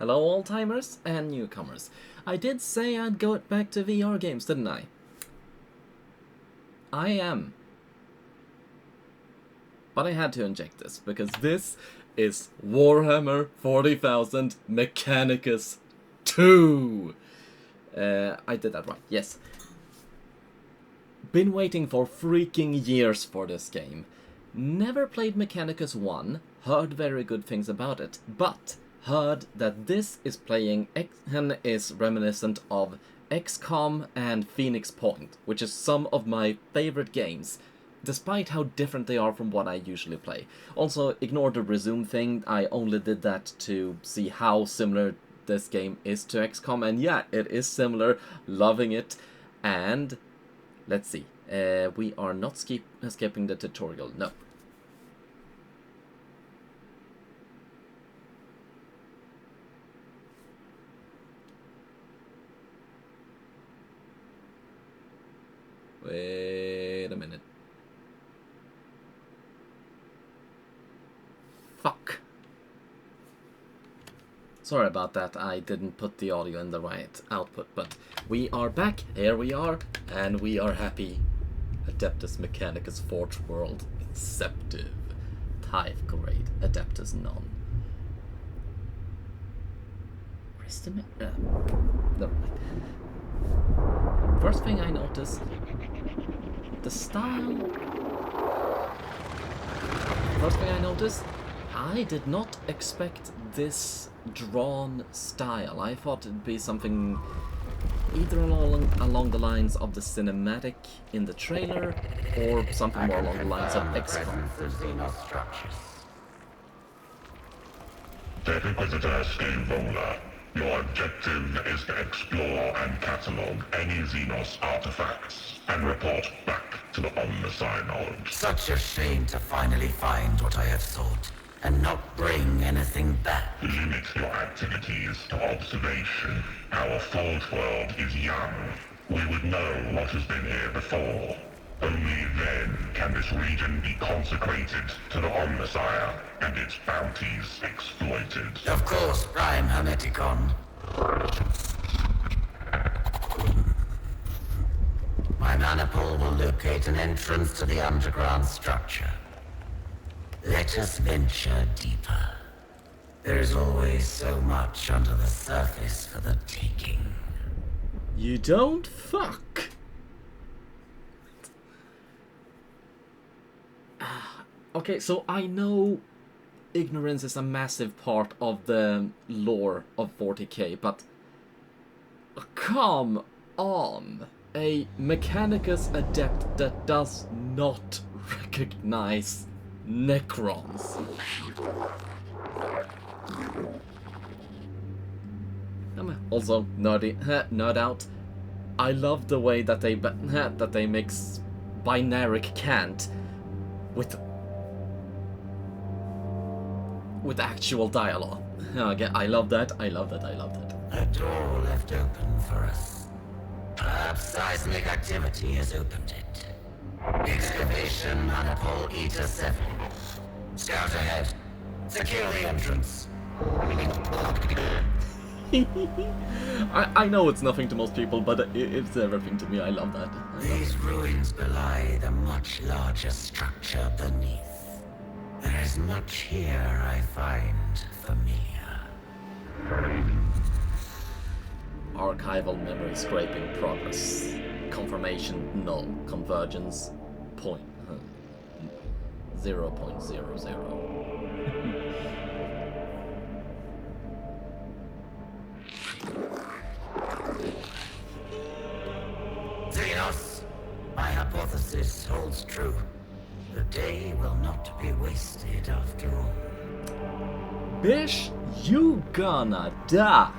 Hello old-timers and newcomers. I did say I'd go back to VR games, didn't I? I am. But I had to inject this, because this is Warhammer 40,000 Mechanicus 2! I did that right, yes. Been waiting for freaking years for this game. Never played Mechanicus 1, heard very good things about it, but heard that this is playing and is reminiscent of XCOM and Phoenix Point, which is some of my favorite games, despite how different they are from what I usually play. Also, ignore the resume thing, I only did that to see how similar this game is to XCOM, and yeah, it is similar, loving it, and let's see, we are not skipping the tutorial, no. Wait a minute. Fuck. Sorry about that, I didn't put the audio in the right output, but we are back, here we are, and we are happy. Adeptus Mechanicus Forge World, Inceptive, Tithe Grade, Adeptus None. Where's the never mind. First thing I noticed, the style. First thing I noticed, I did not expect this drawn style. I thought it'd be something either along the lines of the cinematic in the trailer, or something more along the lines of XCOM. Tech Inquisitor Steamroller, your objective is to explore and catalogue any Xenos artifacts and report back to the Omnisci node. Such a shame to finally find what I have sought, and not bring anything back. Limit your activities to observation. Our Forge World is young. We would know what has been here before. Only then can this region be consecrated to the Omnisci and its bounties exploited. Of course, Prime Hermeticon. My maniple will locate an entrance to the underground structure. Let us venture deeper. There is always so much under the surface for the taking. You don't fuck. Okay, so I know ignorance is a massive part of the lore of 40K, but come on! A Mechanicus adept that does not recognize Necrons. Also, nerd out. I love the way that they mix binaric cant with actual dialogue. Okay, I love that. I love that. I love that. A door left open for us. Perhaps seismic activity has opened it. Excavation Maniple Eta 7. Scout ahead. Secure the entrance. I know it's nothing to most people, but it's everything to me. I love that. These ruins belie the much larger structure beneath. There is much here I find familiar. Archival memory scraping progress. Confirmation null. Convergence 0.00. Xenos, my hypothesis holds true. The day will not be wasted after all. Bish, you gonna die.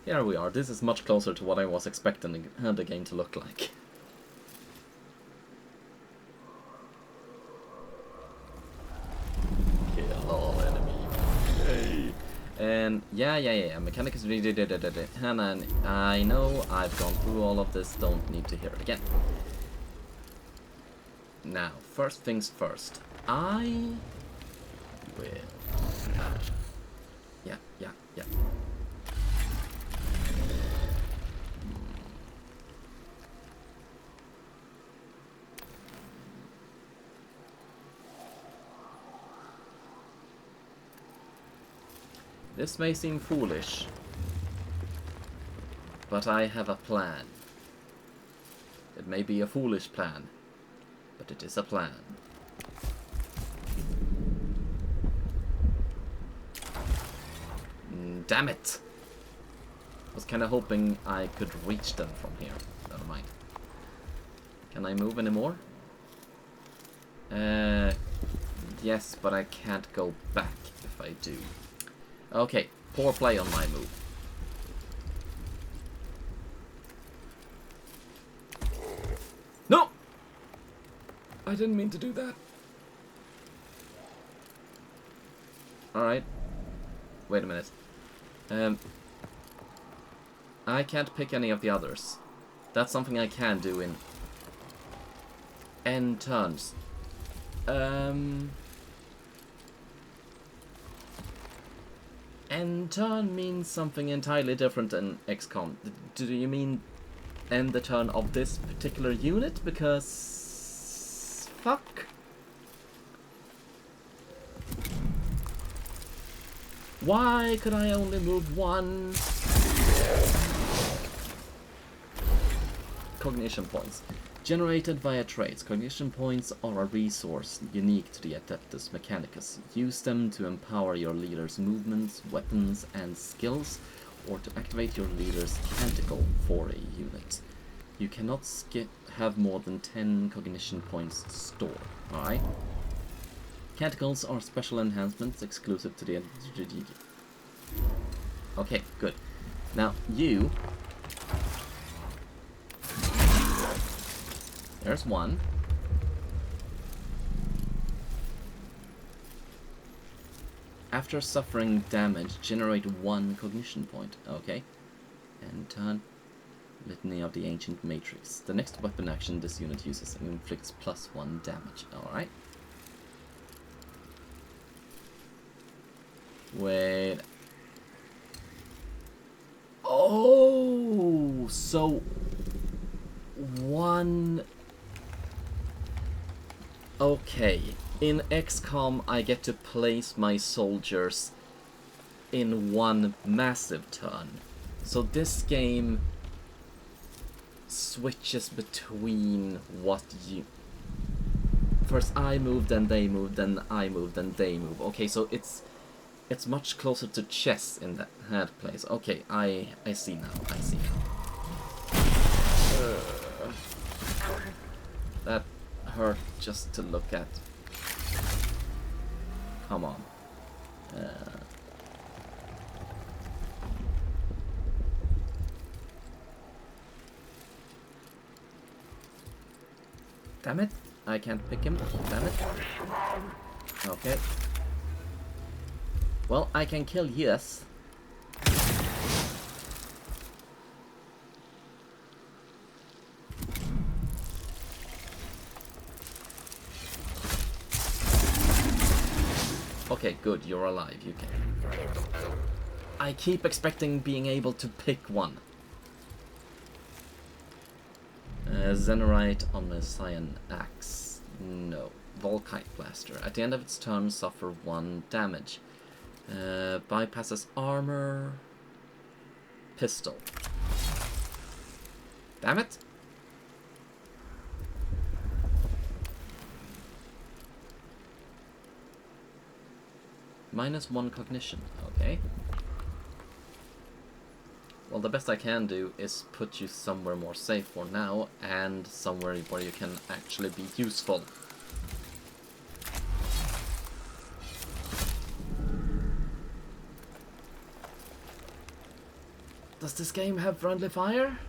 Here we are. This is much closer to what I was expecting the game to look like. Kill all enemies. Yay. And Yeah. Mechanicus. And I know I've gone through all of this. Don't need to hear it again. Now, first things first. I will. Yeah. This may seem foolish, but I have a plan. It may be a foolish plan, but it is a plan. Damn it! I was kinda hoping I could reach them from here. Never mind. Can I move anymore? Yes, but I can't go back if I do. Okay, poor play on my move. No! I didn't mean to do that. Alright. Wait a minute. I can't pick any of the others. That's something I can do in end turns. End turn means something entirely different in XCOM. Do you mean end the turn of this particular unit? Because... fuck. Why could I only move one? Cognition points. Generated via traits, cognition points are a resource unique to the Adeptus Mechanicus. Use them to empower your leader's movements, weapons, and skills, or to activate your leader's canticle for a unit. You cannot have more than 10 cognition points stored. Alright? Canticles are special enhancements exclusive to the... Okay, good. Now, you... There's one. After suffering damage, generate 1 cognition point. Okay. And turn. Litany of the Ancient Matrix. The next weapon action this unit uses inflicts +1 damage. Alright. Wait. Oh! So... 1... Okay, in XCOM I get to place my soldiers in one massive turn. So this game switches between what you... First I move, then they move, then I move, then they move. Okay, so it's much closer to chess in that place. Okay, I see now, I see now. That hurt just to look at. Come on. Damn it. I can't pick him. Damn it. Okay. Well, I can kill, yes. Okay, good, you're alive, you can. I keep expecting being able to pick one. Zenorite on the Cyan Axe. No. Volkite Blaster. At the end of its turn, suffer 1 damage. Bypasses armor. Pistol. Damn it! -1 cognition, okay. Well, the best I can do is put you somewhere more safe for now, and somewhere where you can actually be useful. Does this game have friendly fire?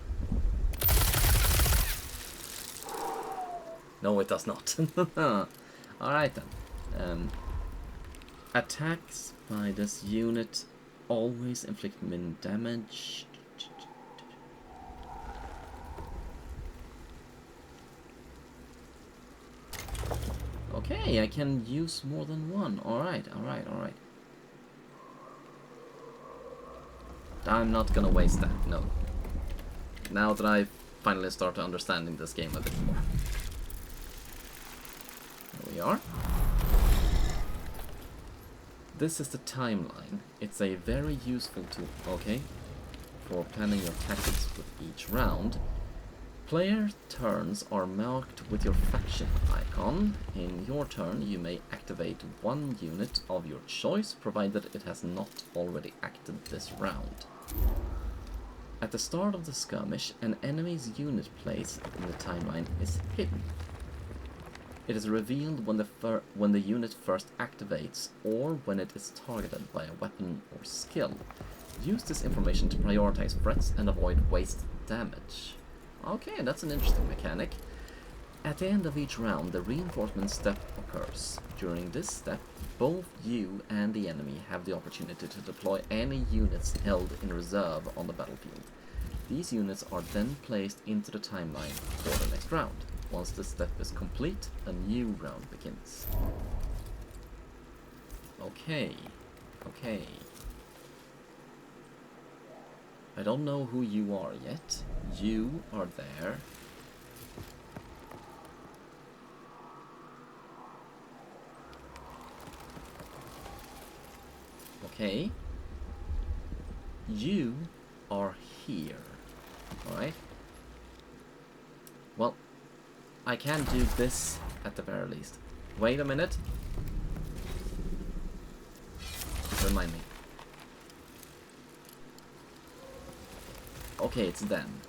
No, it does not. Alright then. Attacks by this unit always inflict min damage. Okay, I can use more than one. Alright, alright, alright. I'm not gonna waste that, no. Now that I finally start understanding this game a bit more. Here we are. This is the timeline. It's a very useful tool, okay, for planning your tactics with each round. Player turns are marked with your faction icon. In your turn, you may activate one unit of your choice, provided it has not already acted this round. At the start of the skirmish, an enemy's unit place in the timeline is hidden. It is revealed when the unit first activates or when it is targeted by a weapon or skill. Use this information to prioritize threats and avoid wasted damage. Okay, that's an interesting mechanic. At the end of each round, the reinforcement step occurs. During this step, both you and the enemy have the opportunity to deploy any units held in reserve on the battlefield. These units are then placed into the timeline for the next round. Once this step is complete, a new round begins. Okay, okay. I don't know who you are yet. You are there. Okay. You are here. Alright. Well, I can do this at the very least. Wait a minute. Remind me. Okay, it's then.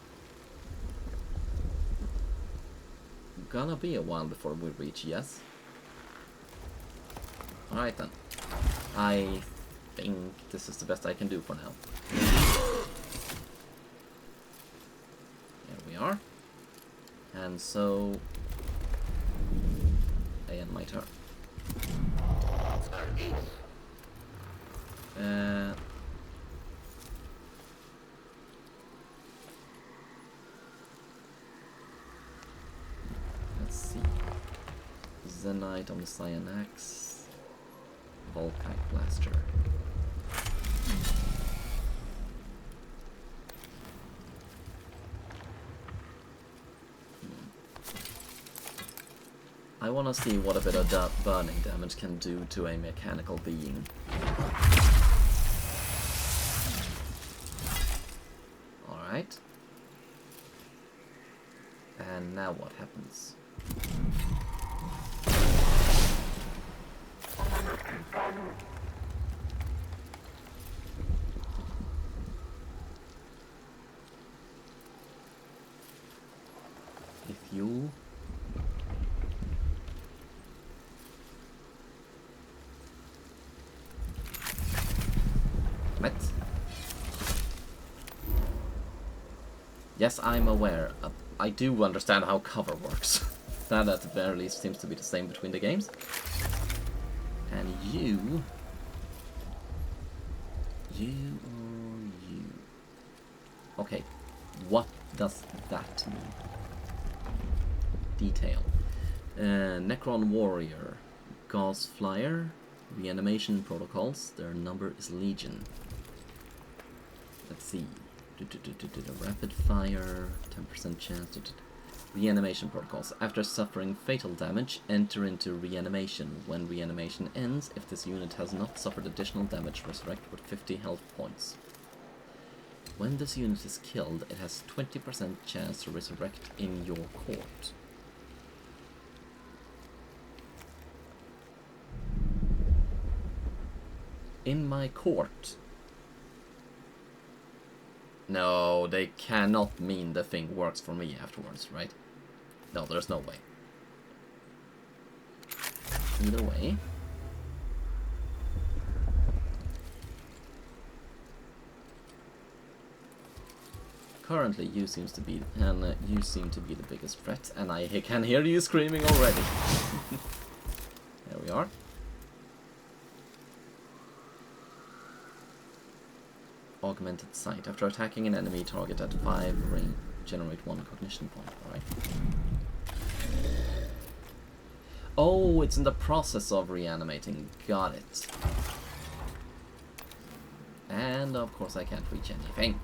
Gonna be a while before we reach yes. Alright then. I think this is the best I can do for now. Here we are. And so I end my turn. Let's see. Zenite on the Cyanax. Volkite Blaster. I want to see what a bit of burning damage can do to a mechanical being. Alright. And now what happens? If you met. Yes, I'm aware. I do understand how cover works. That at the very least seems to be the same between the games. And you or you. Okay, what does that mean? Detail. Necron Warrior, Gauss Flyer, Reanimation Protocols, their number is Legion. Let's see. Rapid Fire, 10% chance. Reanimation Protocols. After suffering fatal damage, enter into reanimation. When reanimation ends, if this unit has not suffered additional damage, resurrect with 50 health points. When this unit is killed, it has 20% chance to resurrect in your court. In my court? No, they cannot mean the thing works for me afterwards, right? No, there's no way. Either way. Currently, you seem to be the biggest threat, and I can hear you screaming already. There we are. augmented sight. After attacking an enemy target at 5 range, generate 1 cognition point. Alright. Oh, it's in the process of reanimating. Got it. And of course I can't reach anything.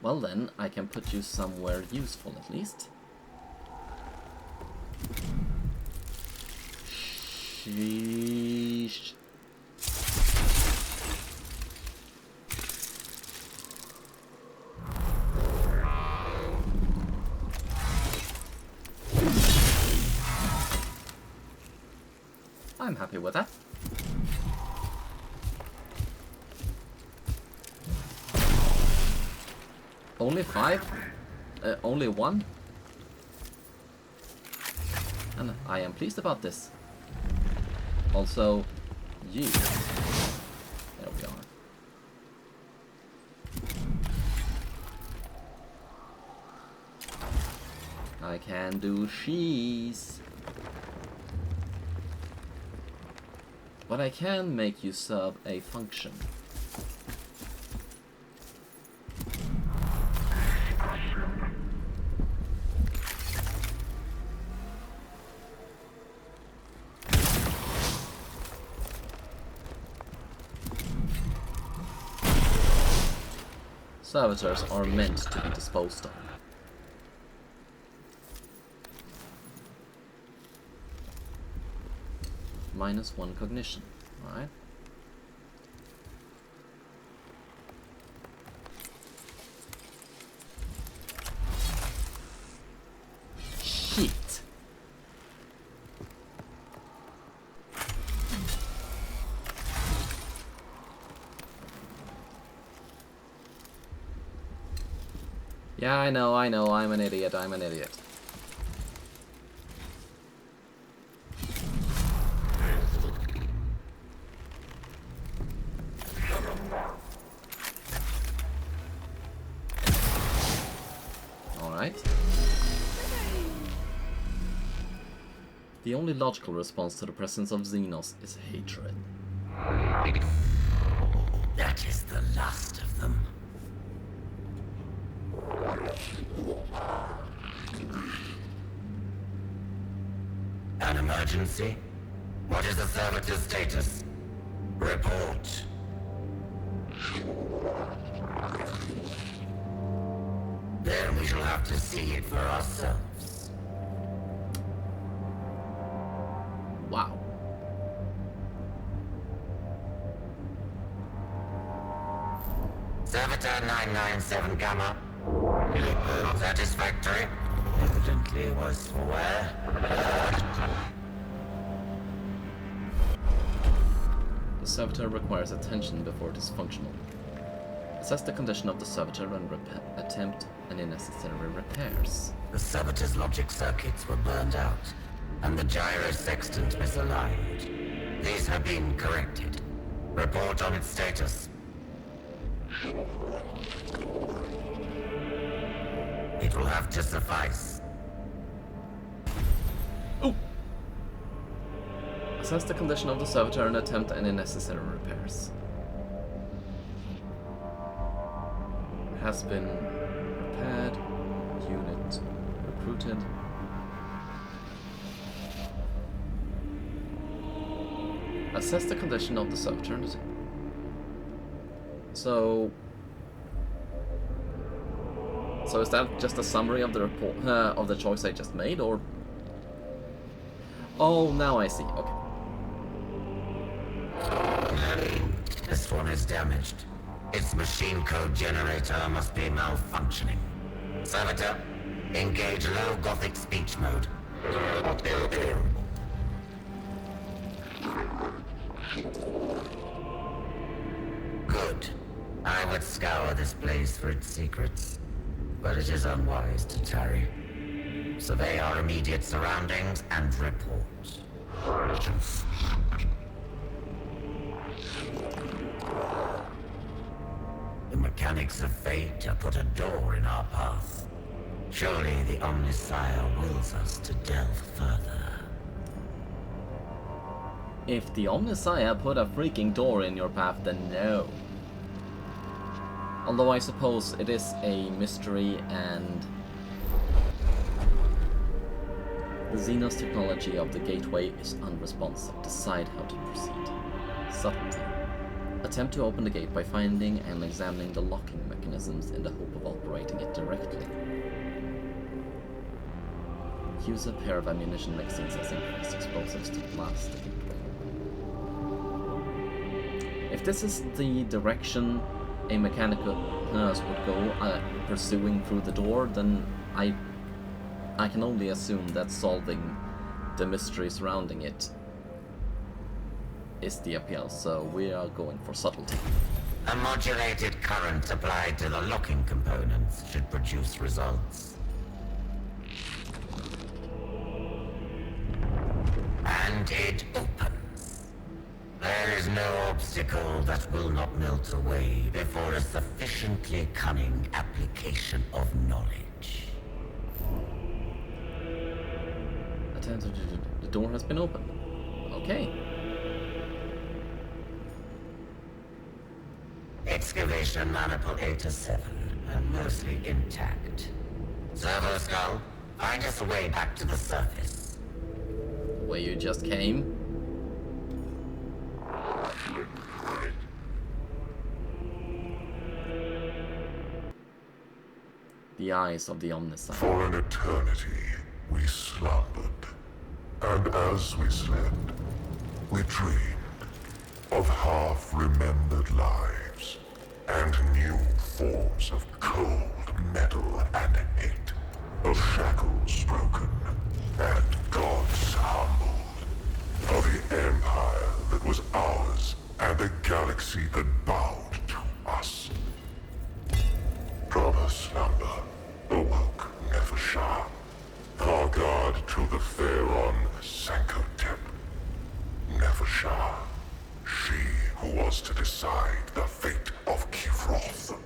Well then, I can put you somewhere useful at least. Sheesh. I'm happy with that. Only 5? Only 1? And I am pleased about this. Also, you. There we are. I can do she's. But I can make you serve a function. Servitors are meant to be disposed of. -1 cognition, alright? Shit! Yeah, I know, I'm an idiot, Alright. The only logical response to the presence of Xenos is hatred. That is the last of them. An emergency? What is the servitor's status? Report. Then we shall have to see it for ourselves. Wow. Servitor 997 Gamma. Satisfactory. Evidently was for where? The servitor requires attention before it is functional. Assess the condition of the servitor and attempt any necessary repairs. The servitor's logic circuits were burned out, and the gyro sextant misaligned. These have been corrected. Report on its status. It will have to suffice. Oh! Assess the condition of the servitor and attempt any necessary repairs. Has been repaired. Unit recruited. Assess the condition of the servitor. So is that just a summary of the report of the choice I just made, or? Oh, now I see. Okay. This one is damaged. Its machine code generator must be malfunctioning. Servitor, engage low Gothic speech mode. Good. I would scour this place for its secrets, but it is unwise to tarry. Survey our immediate surroundings and report. The mechanics of fate have put a door in our path. Surely the Omniscire wills us to delve further. If the Omnissiah put a freaking door in your path, then no. Although I suppose it is a mystery and the Xenos technology of the gateway is unresponsive. Decide how to proceed. Subtlety. Attempt to open the gate by finding and examining the locking mechanisms in the hope of operating it directly. Use a pair of ammunition magazines as increased explosives to blast the gateway. If this is the direction a Mechanicus would go, pursuing through the door, then I can only assume that solving the mystery surrounding it is the appeal, so we are going for subtlety. A modulated current applied to the locking components should produce results. And it opens. There is no obstacle that will not melt away before a sufficiently cunning application of knowledge. The door has been opened. Okay. Excavation maniple 8 to 7, and mostly intact. Servo skull, find us a way back to the surface. Where you just came? The eyes of the Omnissiah. For an eternity, we slumbered. And as we slept, we dreamed of half-remembered lives and new forms of cold metal and hate, of shackles broken and gods humbled, of the empire that was ours and the galaxy that bowed to us. From her slumber awoke Nefershah, our guard to the Pharaon Sankotep. Nefershah, she who was to decide the fate of Kivroth.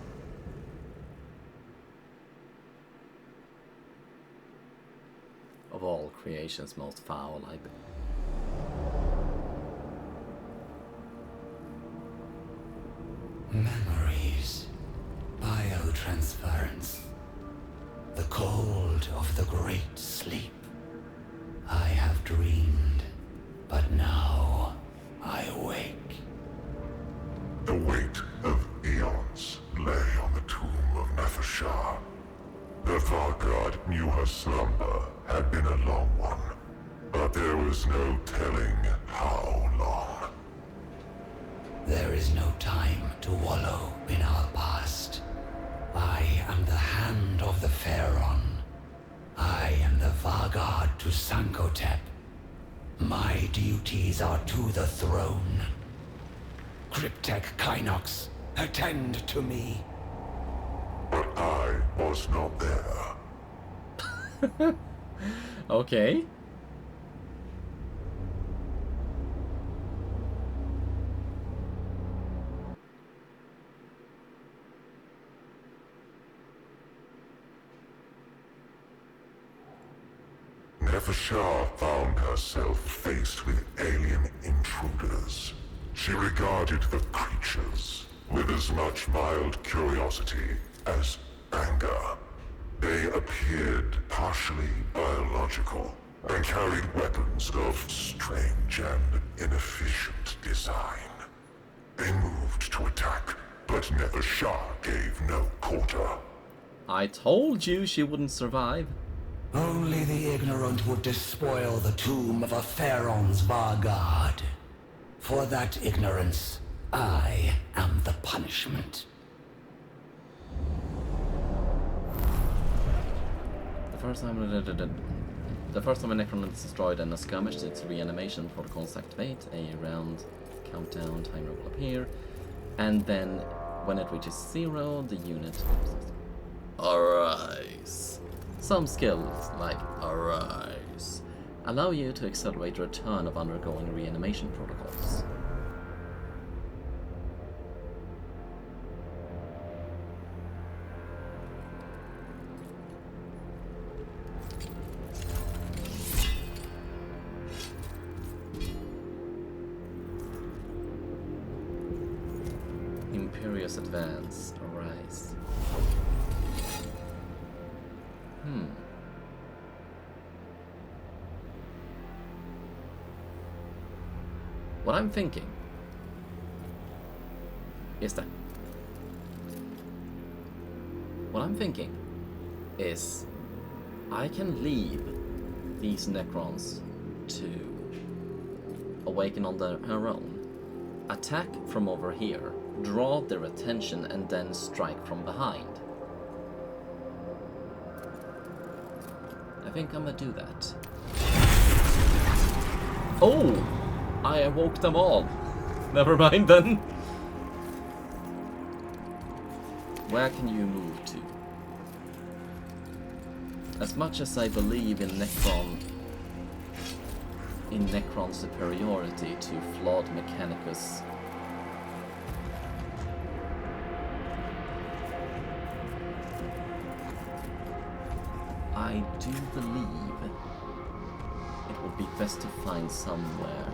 Of all creations most foul, I believe. Memories. Biotransference. The cold of the great sleep. I have dreamed, but now I wake. The weight of eons lay on the tomb of Nefershah. The Vargard knew her slumber had been a long one, but there was no telling how long. There is no time to wallow in our past. I am the hand of the Pharaon. I am the Vargard to Sankotep. My duties are to the throne. Cryptek Kynox, attend to me. But I was not there. Okay. Nefershah found herself faced with alien intruders. She regarded the creatures with as much mild curiosity as anger. They appeared partially biological and carried weapons of strange and inefficient design. They moved to attack, but Nefershah gave no quarter. I told you she wouldn't survive. Only the ignorant would despoil the tomb of a Pharaon's Vargard. For that ignorance, I am the punishment. The first time a Necron is destroyed and a skirmish, its reanimation protocols activate. A round countdown timer will appear, and then when it reaches 0, the unit arise. Some skills, like arise, allow you to accelerate the return of undergoing reanimation protocols. Mechanicus advance. Arise. What I'm thinking is that I can leave these Necrons to awaken on their own, attack from over here, draw their attention, and then strike from behind. I think I'm gonna do that. Oh! I awoke them all. Never mind then. Where can you move to? As much as I believe in Necron superiority to flawed Mechanicus, I do believe it would be best to find somewhere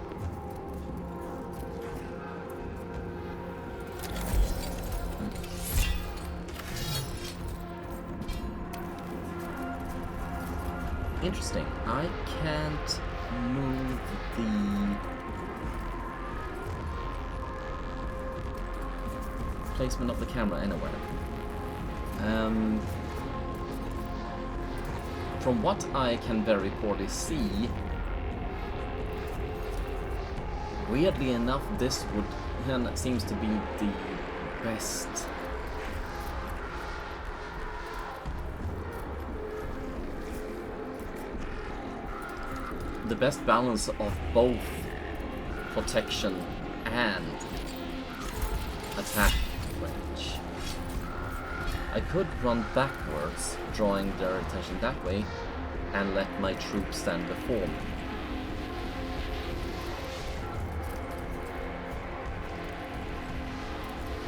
interesting. I can't move the placement of the camera anywhere. From what I can very poorly see, weirdly enough, this would seems to be the best. The best balance of both protection and attack range. I could run backwards, drawing their attention that way, and let my troops stand before me.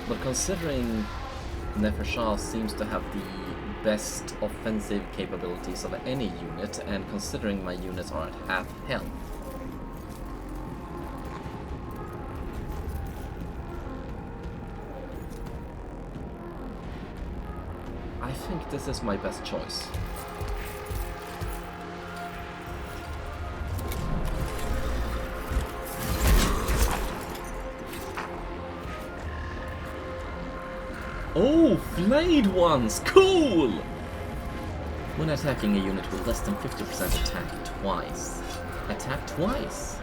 But considering Nefershah seems to have the best offensive capabilities of any unit, and considering my units are at half health, I think this is my best choice. Oh, flayed ones! Cool! When attacking a unit with less than 50% attack twice. Attack twice!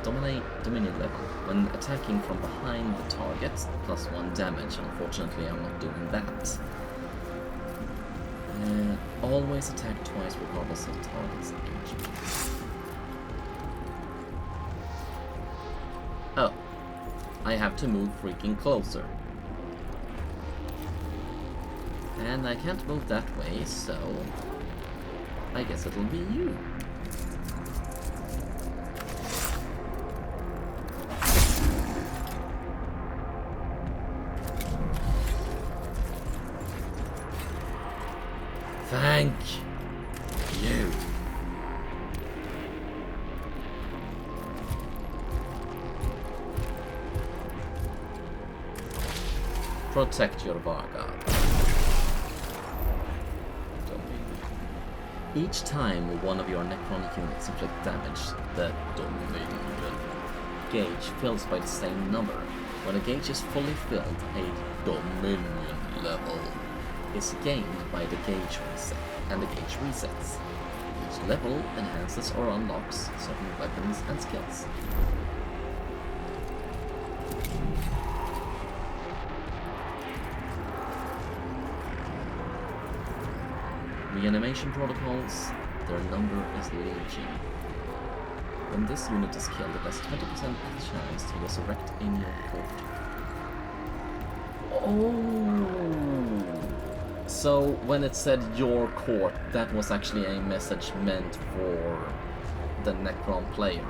Dominion level. When attacking from behind the target, +1 damage. Unfortunately, I'm not doing that. Always attack twice regardless of target's engagement. Oh. I have to move freaking closer. And I can't move that way, so I guess it'll be you. Thank you. Protect your Vargard. Each time one of your Necron units inflict damage, the Dominion gauge fills by the same number. When a gauge is fully filled, a Dominion level is gained by the gauge reset, and the gauge resets. Each level enhances or unlocks certain weapons and skills. Reanimation protocols, their number is legion. When this unit is killed, it has 20% chance to resurrect in your court. Oh! So when it said your court, that was actually a message meant for the Necron player.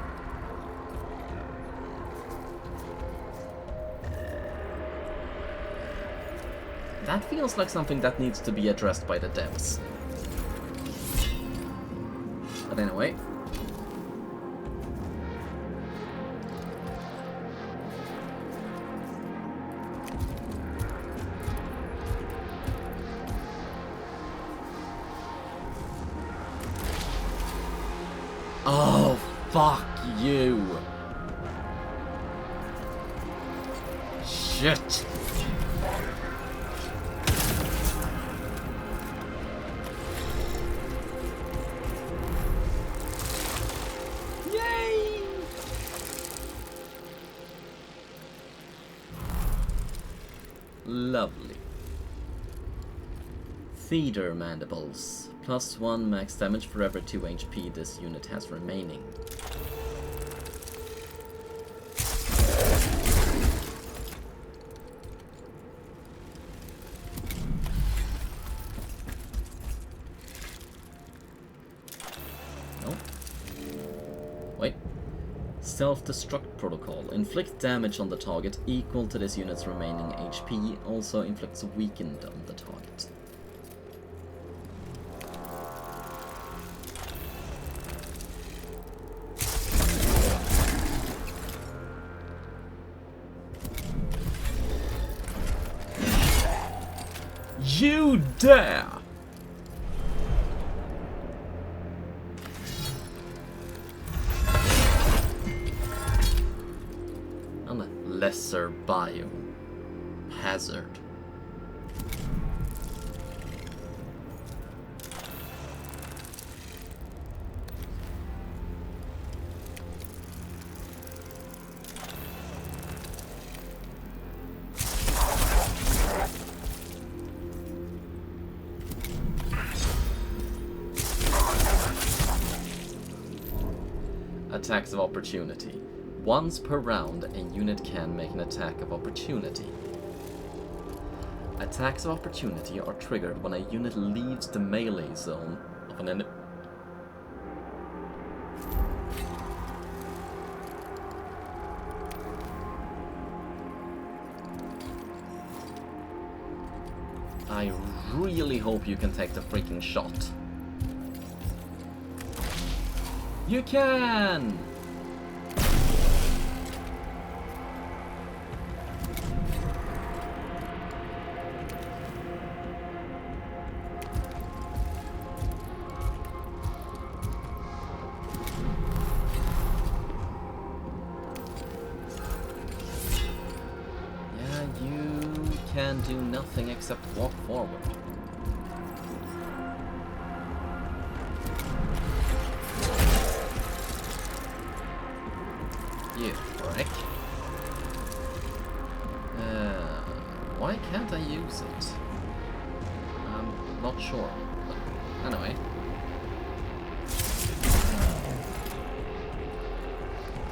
That feels like something that needs to be addressed by the devs. But anyway. Oh, fuck you! Shit! Yay! Lovely. Theater mandibles. +1 max damage for every 2 HP this unit has remaining. Nope. Wait. Self-destruct protocol. Inflict damage on the target equal to this unit's remaining HP. Also inflicts weakened on the target. You dare! I'm a lesser bio hazard. Attacks of opportunity. Once per round, a unit can make an attack of opportunity. Attacks of opportunity are triggered when a unit leaves the melee zone of an enemy. I really hope you can take the freaking shot. You can! Yeah, you can do nothing except walk forward. You frick. Why can't I use it? I'm not sure. But anyway.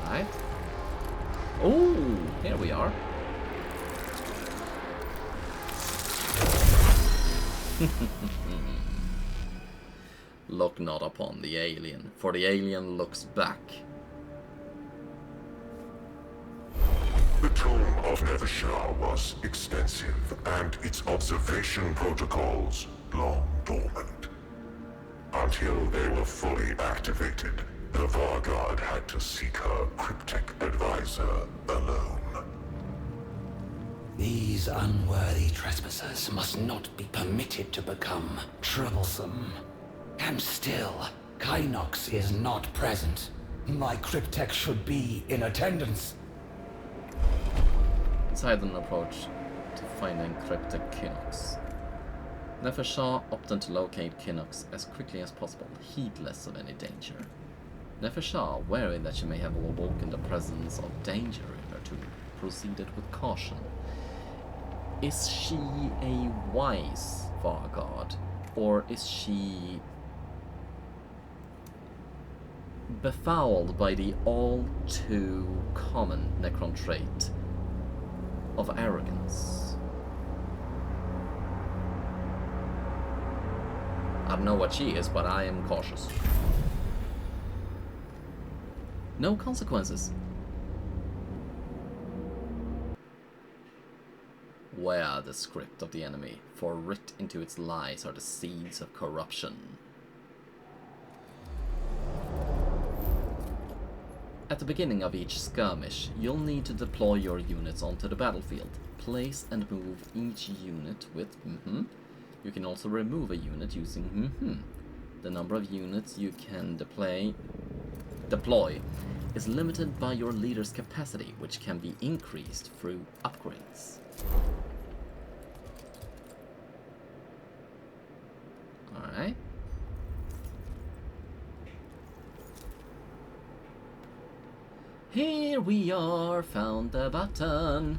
Right. Oh, here we are. Look not upon the alien, for the alien looks back. The tomb of Nevershah was extensive, and its observation protocols long dormant. Until they were fully activated, the Vanguard had to seek her cryptic advisor alone. These unworthy trespassers must not be permitted to become troublesome. And still, Kynox is not present. My cryptech should be in attendance. Decide an approach to finding cryptic Kynox. Nevershah opted to locate Kynox as quickly as possible, heedless of any danger. Nevershah, wary that she may have awoken the presence of danger in her tomb, proceeded with caution. Is she a wise Vanguard, or is she befouled by the all too common Necron trait of arrogance? I don't know what she is, but I am cautious. No consequences. Wear the script of the enemy, for writ into its lies are the seeds of corruption. At the beginning of each skirmish, you'll need to deploy your units onto the battlefield. Place and move each unit with You can also remove a unit using The number of units you can deploy is limited by your leader's capacity, which can be increased through upgrades. Alright. Here we are, found the button.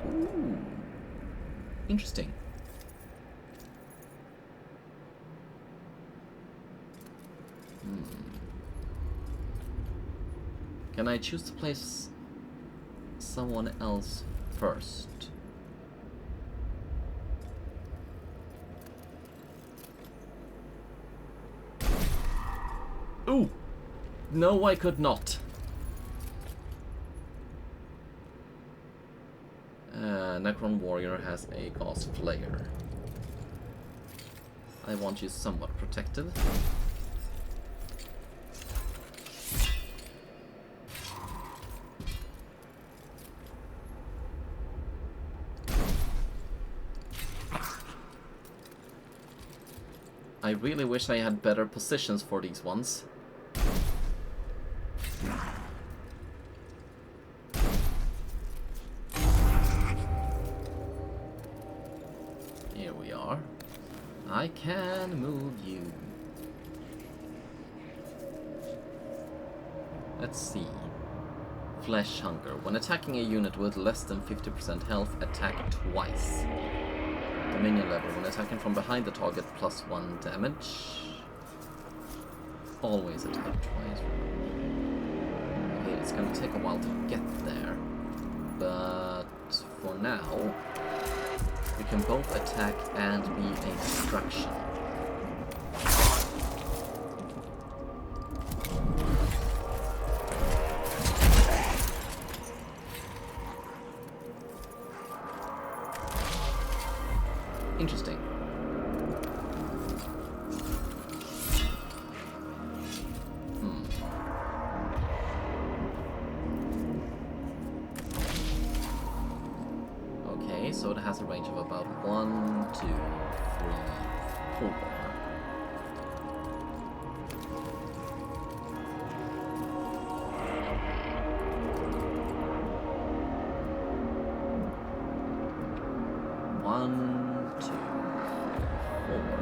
Ooh. Interesting. Can I choose to place someone else first? Ooh! No, I could not. Necron Warrior has a Gauss Flare. I want you somewhat protected. I really wish I had better positions for these ones. Here we are. I can move you. Let's see. Flesh Hunger. When attacking a unit with less than 50% health, attack twice. Dominion level. When attacking from behind the target, +1 damage. Always attack twice. Okay, it's gonna take a while to get there. But for now, we can both attack and be a distraction. Interesting. Okay, so it has a range of about 1, 2, 3, 4.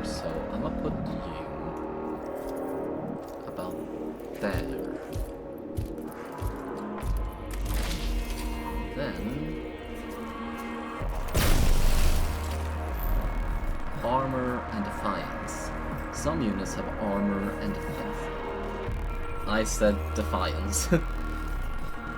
So I'm gonna put you about there. Then armor and defiance. Some units have armor and defense. I said defiance.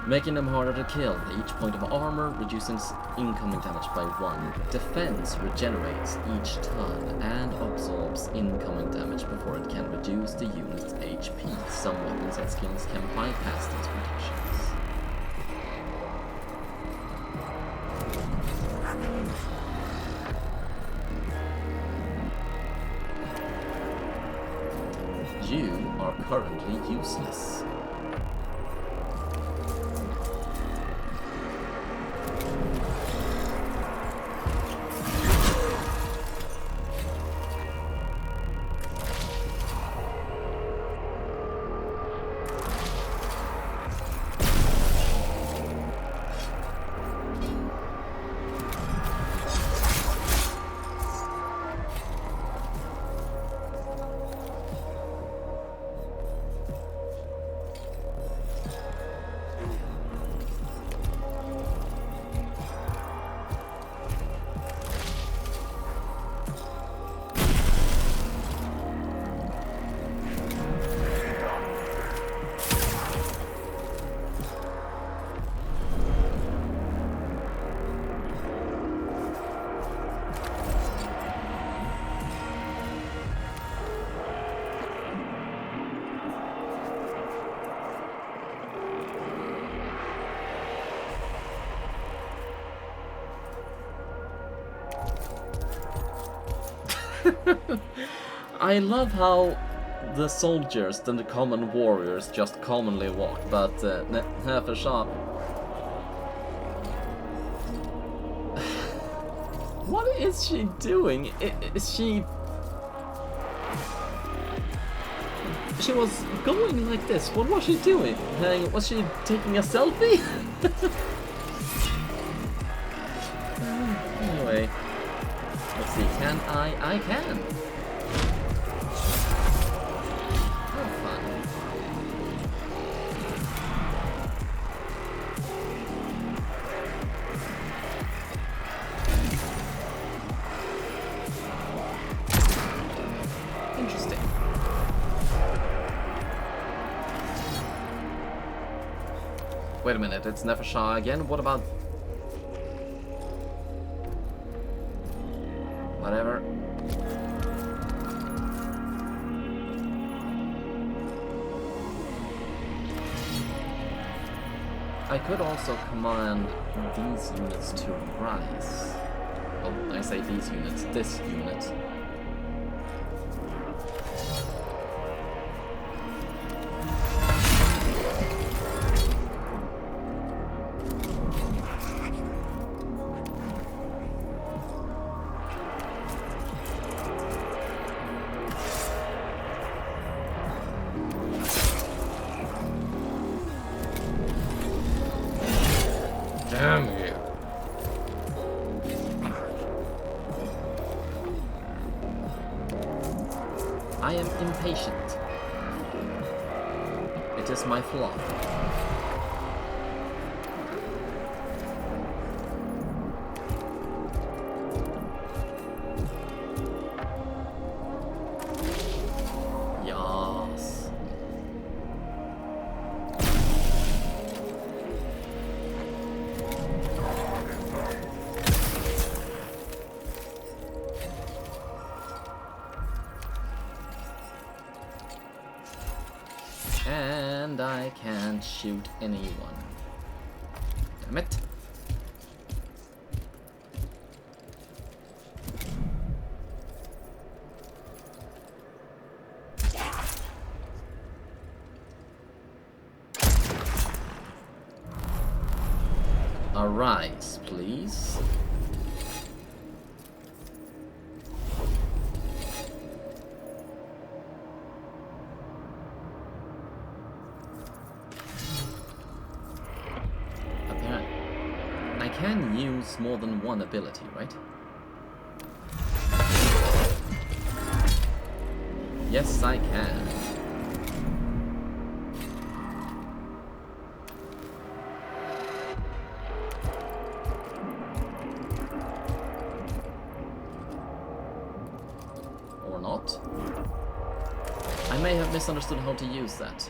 Making them harder to kill. Each point of armor reducing incoming damage by 1. Defense regenerates each turn and absorbs incoming damage before it can reduce the unit's HP. Some weapons and skills can bypass these protections. You are currently useless. I love how the soldiers and the common warriors just commonly walk, but half a shot. What is she doing? Is she... She was going like this. What was she doing? Was she taking a selfie? Anyway, let's see. Can I can. Have fun. Interesting. Wait a minute, it's Nefershah again? What about... Whatever. I could also command these units to rise. Well, I say these units, this unit. Damn you. I am impatient. It is my flaw. Yes. And I can't shoot anyone. Damn it. Arise, please. I can use more than one ability, right? Yes, I can. Or not. I may have misunderstood how to use that.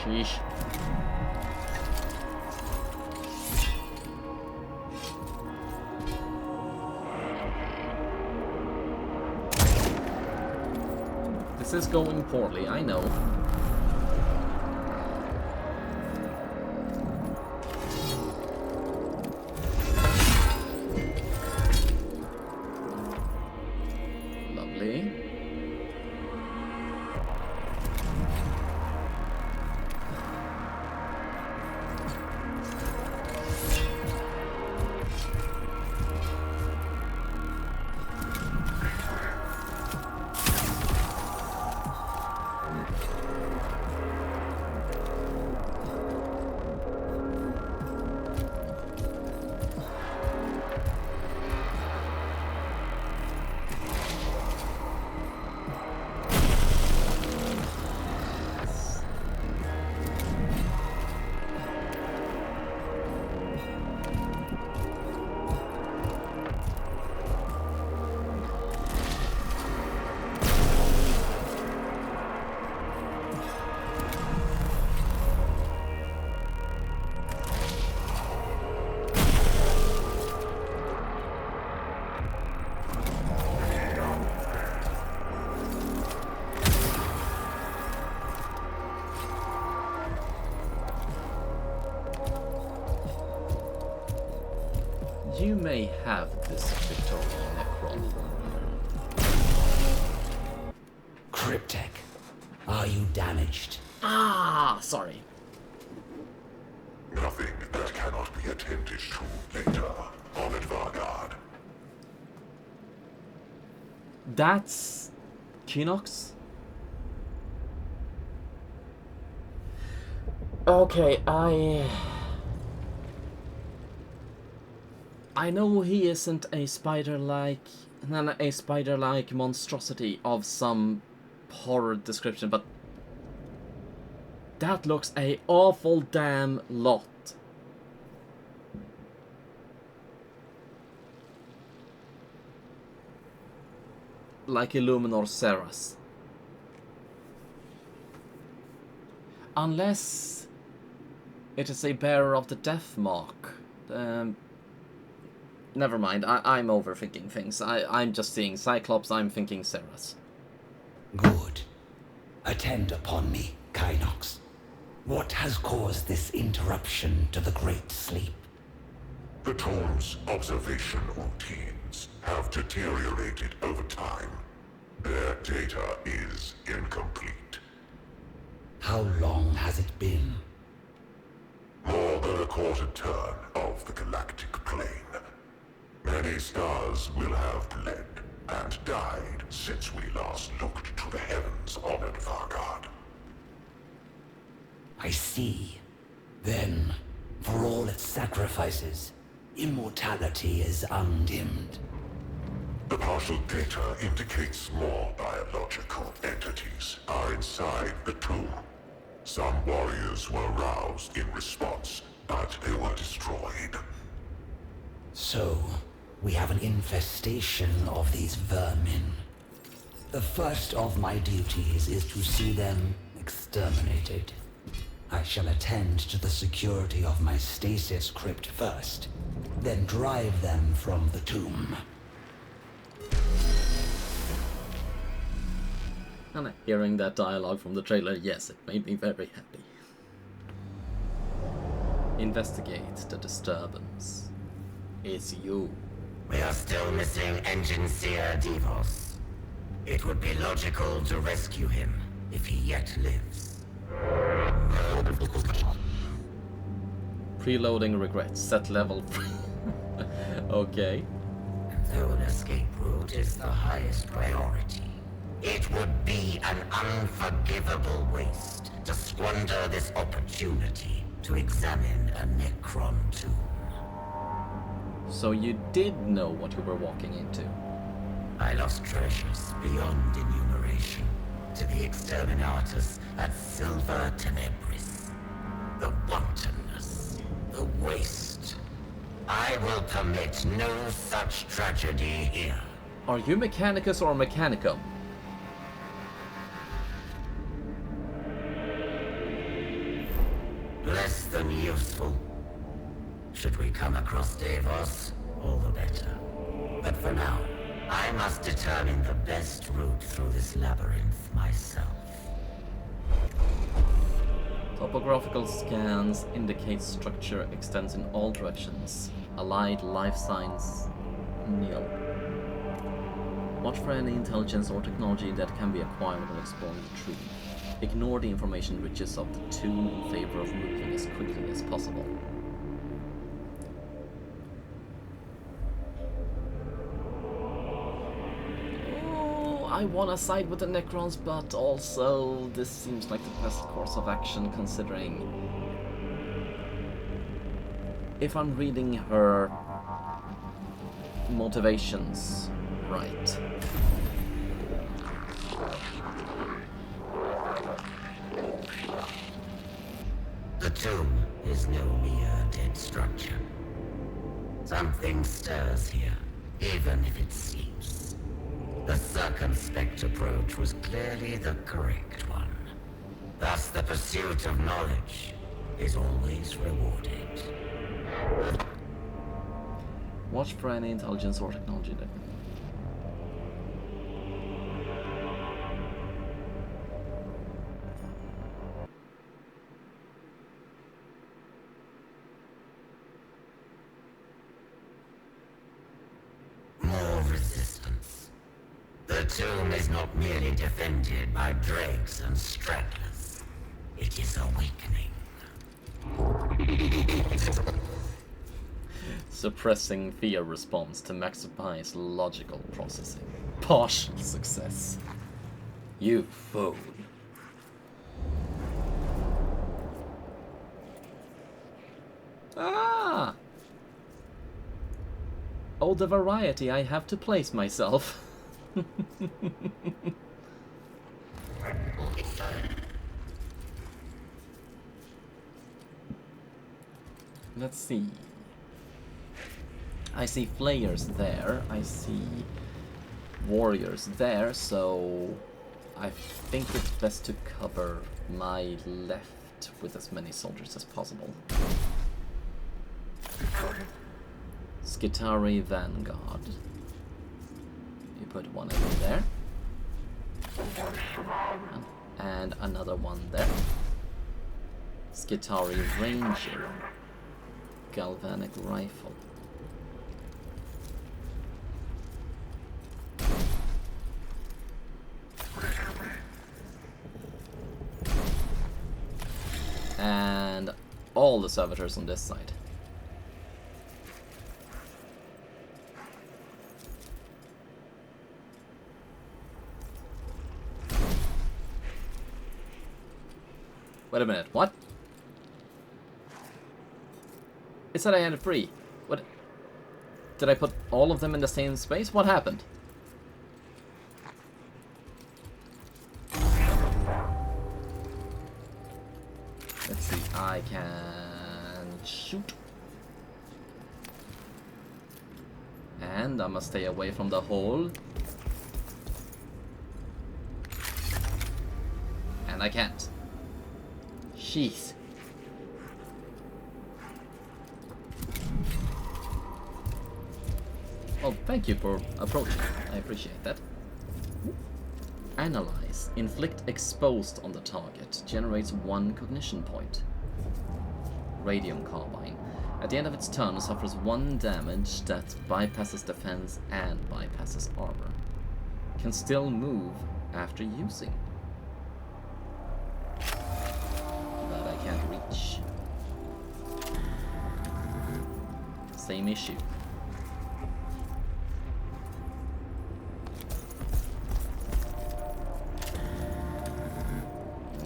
Sheesh. This is going poorly, I know. Lovely. You may have this Victorian Necron. Cryptek, are you damaged? Ah, sorry. Nothing that cannot be attended to later on Vargard. That's Kinox? Okay, I know he isn't a spider-like monstrosity of some horror description, but that looks a awful damn lot. Like Illuminor Ceras. Unless it is a bearer of the death mark. Never mind, I'm overthinking things. I'm just seeing Cyclops, I'm thinking Ceras. Good. Attend upon me, Kinox. What has caused this interruption to the Great Sleep? The Tomb's observation routines have deteriorated over time. Their data is incomplete. How long has it been? More than a quarter turn of the galactic plane. Many stars will have bled and died since we last looked to the heavens on Vargard. I see. Then, for all its sacrifices, immortality is undimmed. The partial data indicates more biological entities are inside the tomb. Some warriors were roused in response, but they were destroyed. So, we have an infestation of these vermin. The first of my duties is to see them exterminated. I shall attend to the security of my stasis crypt first, then drive them from the tomb. And hearing that dialogue from the trailer, yes, it made me very happy. Investigate the disturbance. It's you. We are still missing Engine Seer Devos. It would be logical to rescue him if he yet lives. Preloading regrets. Set level. Okay. Though an escape route is the highest priority, it would be an unforgivable waste to squander this opportunity to examine a Necron tomb. So you did know what you were walking into. I lost treasures beyond enumeration to the exterminatus at Silver Tenebris. The wantonness, the waste. I will permit no such tragedy here. Are you Mechanicus or Mechanicum? Less than useful. Should we come across Davos, all the better. But for now, I must determine the best route through this labyrinth myself. Topographical scans indicate structure extends in all directions. Allied life signs nil. Watch for any intelligence or technology that can be acquired while exploring the tree. Ignore the information riches of the tomb in favor of moving as quickly as possible. Oh, I wanna side with the Necrons, but also this seems like the best course of action considering if I'm reading her motivations right. The tomb is no mere dead structure. Something stirs here, even if it sleeps. The circumspect approach was clearly the correct one. Thus the pursuit of knowledge is always rewarded. Watch for any intelligence or technology that tomb is not merely defended by dregs and stragglers. It is a weakening. Suppressing fear response to maximize logical processing. Partial success. You fool. Ah! Oh, the variety I have to place myself. Let's see. I see flayers there, I see warriors there, so I think it's best to cover my left with as many soldiers as possible. Skitari Vanguard. You put one in there. And another one there. Skitari Ranger. Galvanic Rifle. And all the servitors on this side. Wait a minute, what? It said I had it free. What? Did I put all of them in the same space? What happened? Let's see, I can shoot. And I must stay away from the hole. And I can't. Jeez. Well, thank you for approaching. I appreciate that. Analyze. Inflict exposed on the target. Generates 1 cognition point. Radium Carbine. At the end of its turn, suffers 1 damage that bypasses defense and bypasses armor. Can still move after using. But I can't reach. Same issue.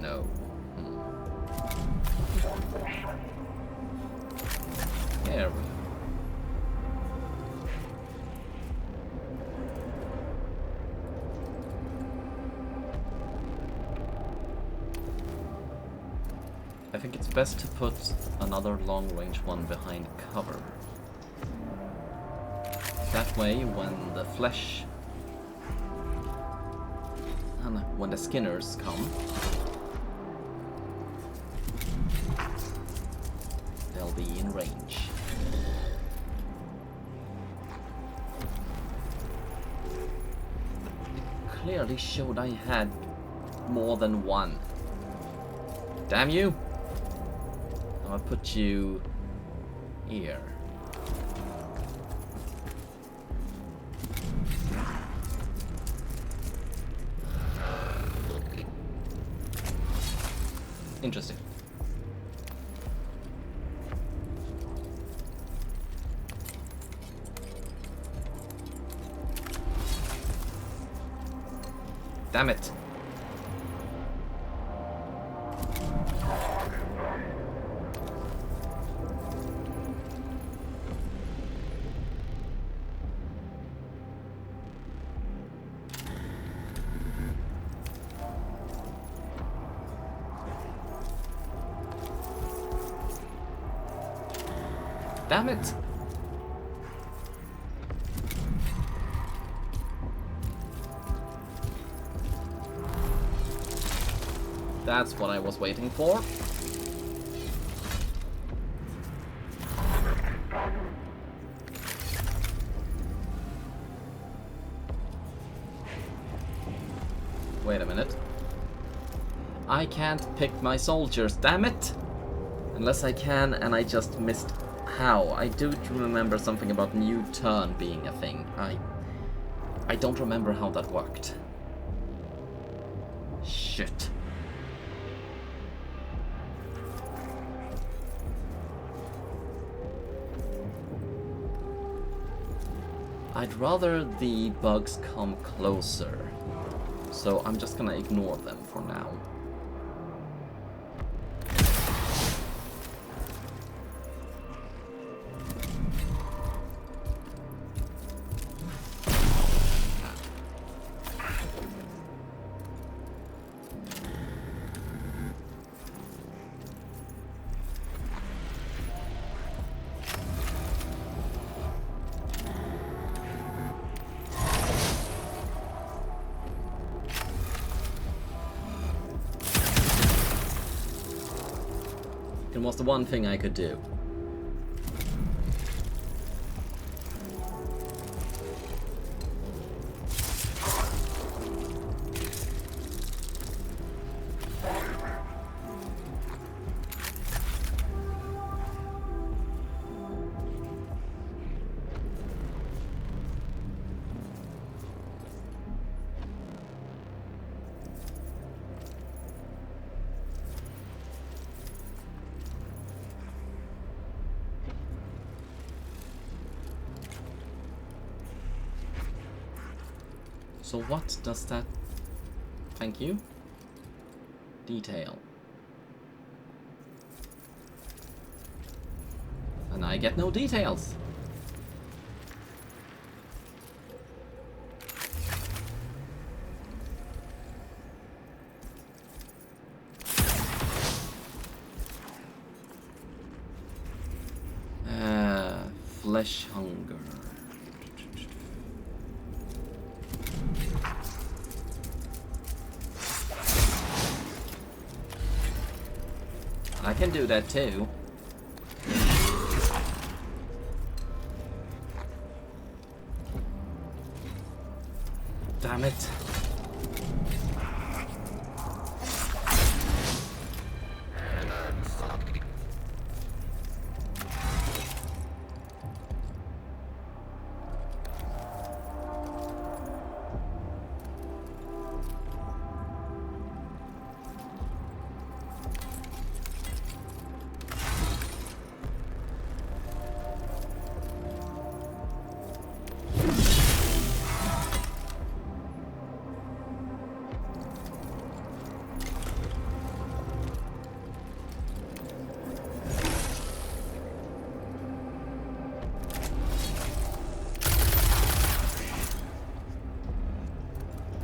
No. There we go. I think it's best to put another long-range one behind cover. That way, when the flesh and when the skinners come, they'll be in range. It clearly showed I had more than one. Damn you! I'll put you here. Interesting. Damn it. Damn it! That's what I was waiting for. Wait a minute. I can't pick my soldiers, damn it! Unless I can, and I just missed how. I do remember something about new turn being a thing. I don't remember how that worked. Shit. I'd rather the bugs come closer, so I'm just gonna ignore them for now. It was the one thing I could do. So what does that... Thank you. Detail. And I get no details. Flesh hunger. I can do that too. Damn it.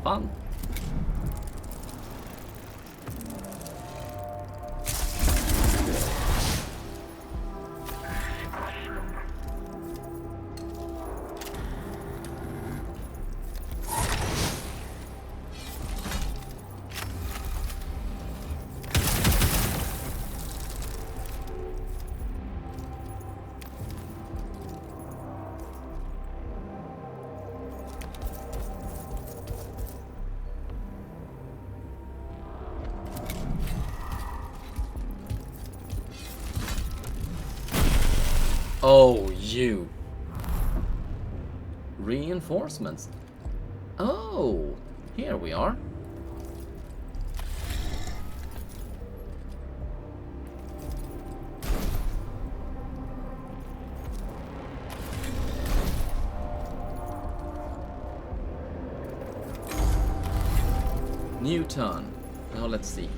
Fun. Oh, you. Reinforcements. Oh, here we are. New turn. Now let's see.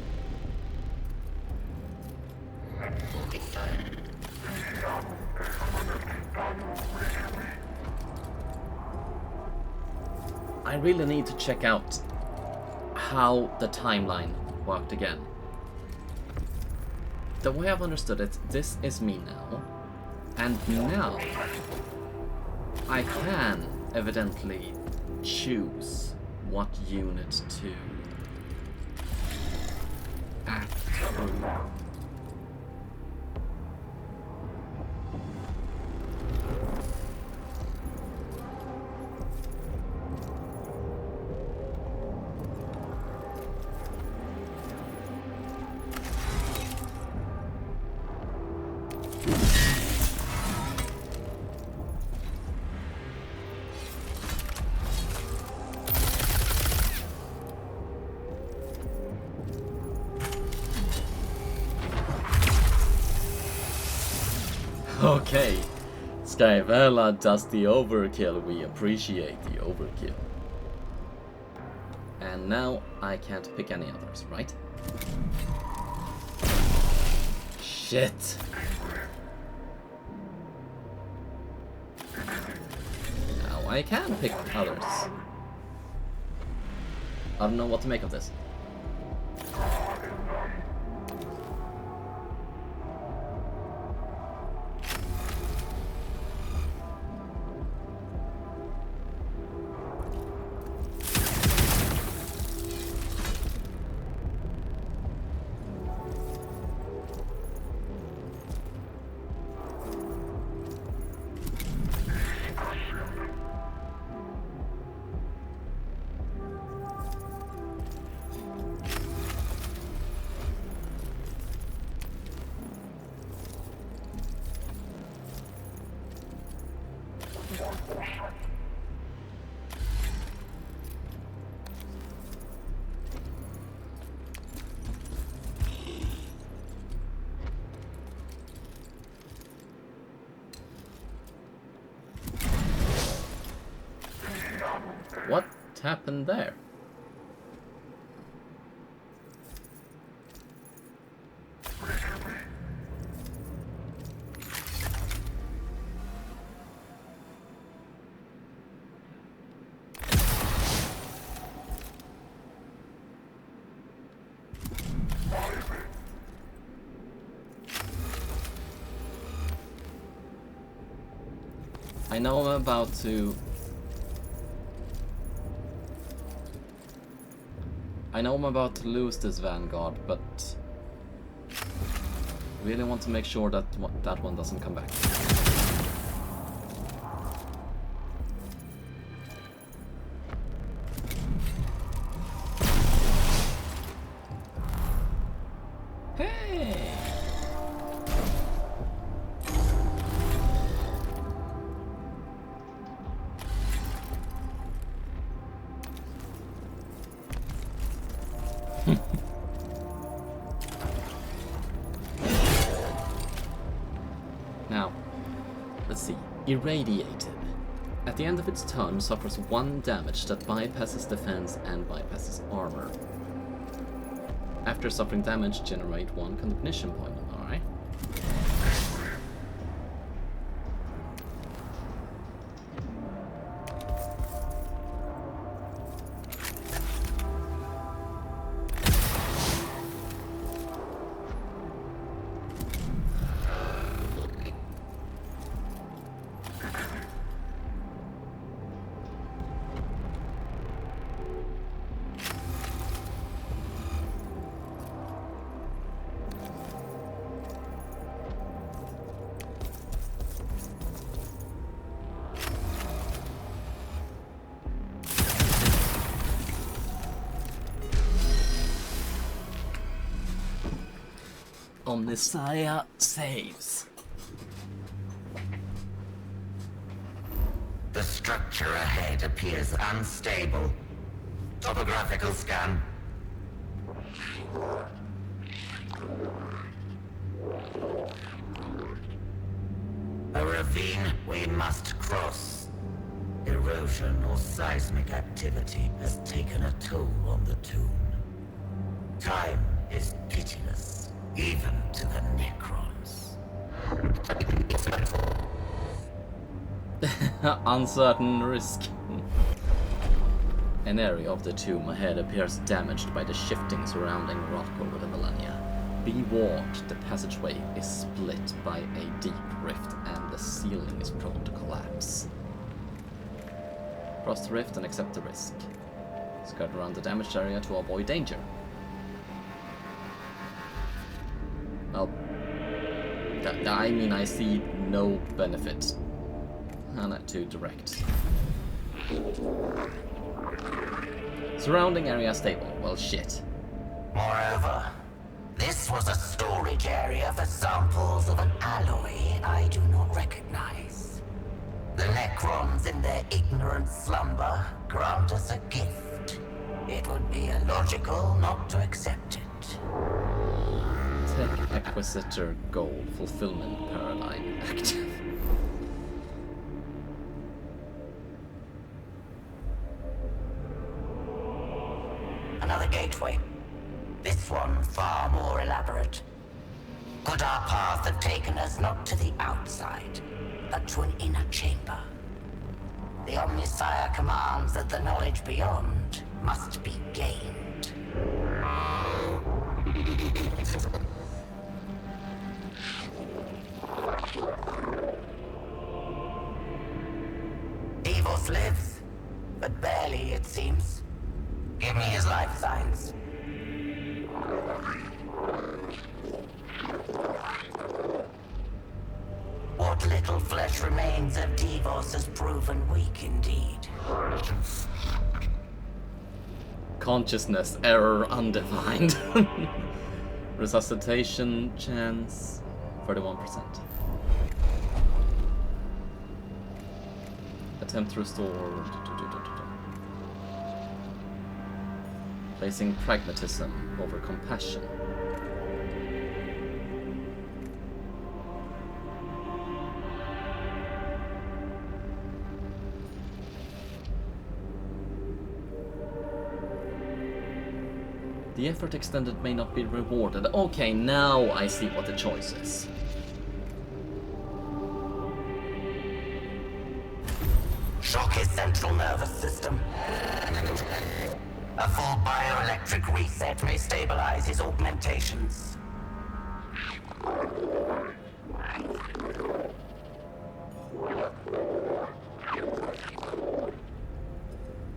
I really need to check out how the timeline worked again. The way I've understood it, this is me now. And now I can evidently choose what unit to act through. Okay. Skyvella does the overkill. We appreciate the overkill. And now I can't pick any others, right? Shit. Now I can pick others. I don't know what to make of this. What happened there? I know I'm about to... I know I'm about to lose this Vanguard, but... really want to make sure that that one doesn't come back. Hey! Now, let's see. Irradiated. At the end of its turn, suffers 1 damage that bypasses defense and bypasses armor. After suffering damage, generate 1 cognition point. Alright. Omnissiah saves. The structure ahead appears unstable. Topographical scan. A ravine we must cross. Erosion or seismic activity has taken a toll on the tomb. Time is pitiless, even to the Necrons. Uncertain risk. An area of the tomb ahead appears damaged by the shifting surrounding rock over the millennia. Be warned, the passageway is split by a deep rift and the ceiling is prone to collapse. Cross the rift and accept the risk. Skirt around the damaged area to avoid danger. Well, I mean, I see no benefit. And to direct. Surrounding area stable. Well, shit. Moreover, this was a storage area for samples of an alloy I do not recognize. The Necrons, in their ignorant slumber, grant us a gift. It would be illogical not to accept it. Tech Acquisitor Goal Fulfillment Paradigm active. Another gateway. This one far more elaborate. Could our path have taken us not to the outside, but to an inner chamber? The Omnisire commands that the knowledge beyond must be gained. Devos lives, but barely, it seems. Give me his life signs. What little flesh remains of Devos has proven weak indeed. Consciousness error undefined. Resuscitation chance 31%. Attempt to restore. Placing pragmatism over compassion. The effort extended may not be rewarded. Okay, now I see what the choice is. Shock his central nervous system. A full bioelectric reset may stabilize his augmentations.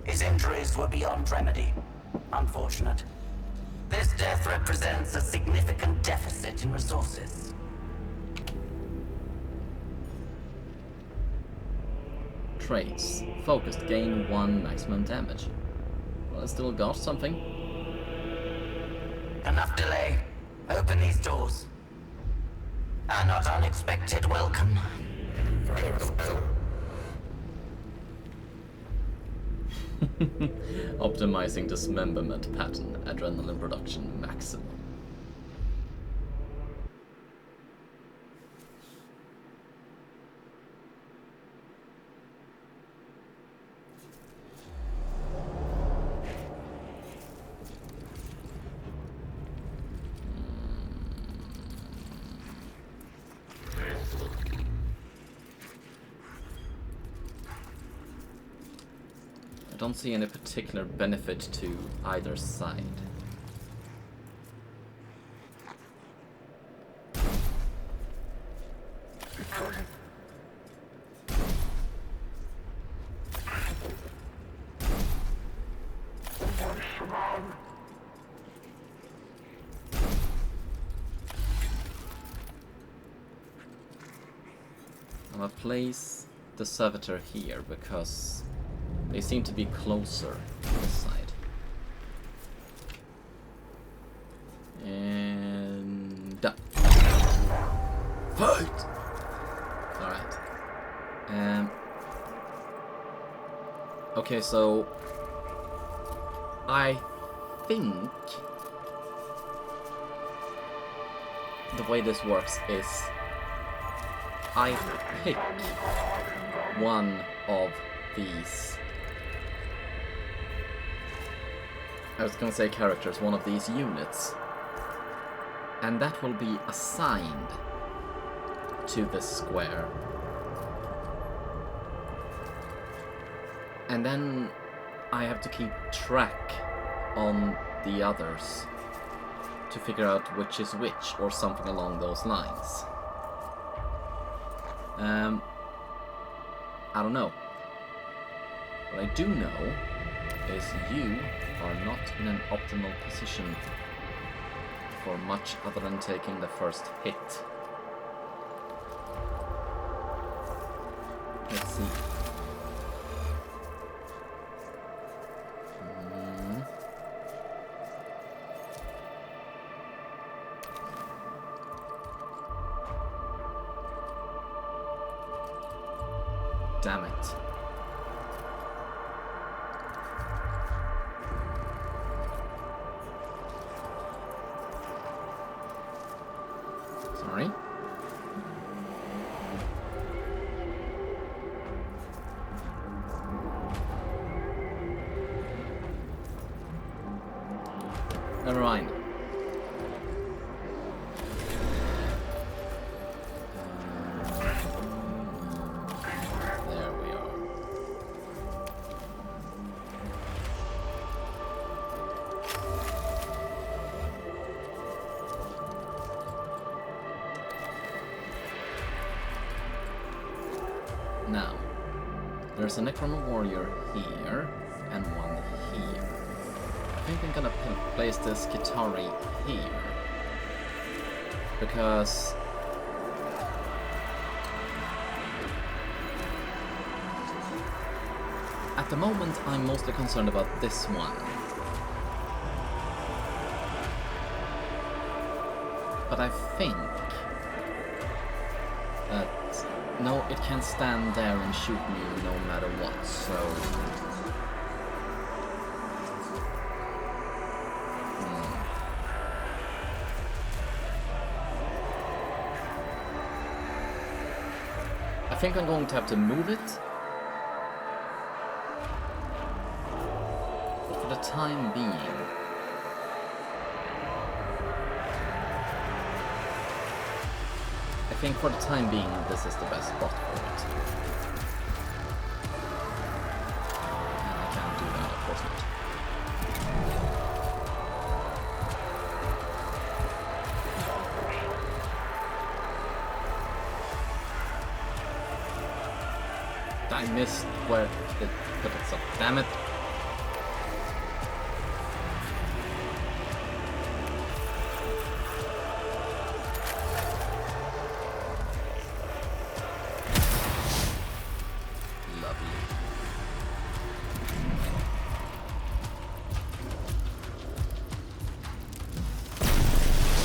His injuries were beyond remedy. Unfortunate. This death represents a significant deficit in resources. Traits. Focused. Gain 1 maximum damage. Well, I still got something. Enough delay. Open these doors. A not unexpected welcome. Optimizing dismemberment pattern. Adrenaline production maximum. I don't see any particular benefit to either side. I'm gonna place the servitor here because they seem to be closer on this side. And done. Fight! Alright. Okay, so I think the way this works is I pick one of these, I was gonna say characters, one of these units, and that will be assigned to this square. And then I have to keep track on the others to figure out which is which, or something along those lines. I don't know. What I do know is you are not in an optimal position for much other than taking the first hit. Let's see. Damn it. Never mind. There we are. Now, there's a Necron Warrior here and one here. I think I'm gonna place this Kitari here because at the moment I'm mostly concerned about this one. But I think that no, it can stand there and shoot me no matter what, so I think I'm going to have to move it. But for the time being, I think for the time being this is the best spot for it. And I can't do that, of course not. I missed where it put itself. Damn it. Lovely.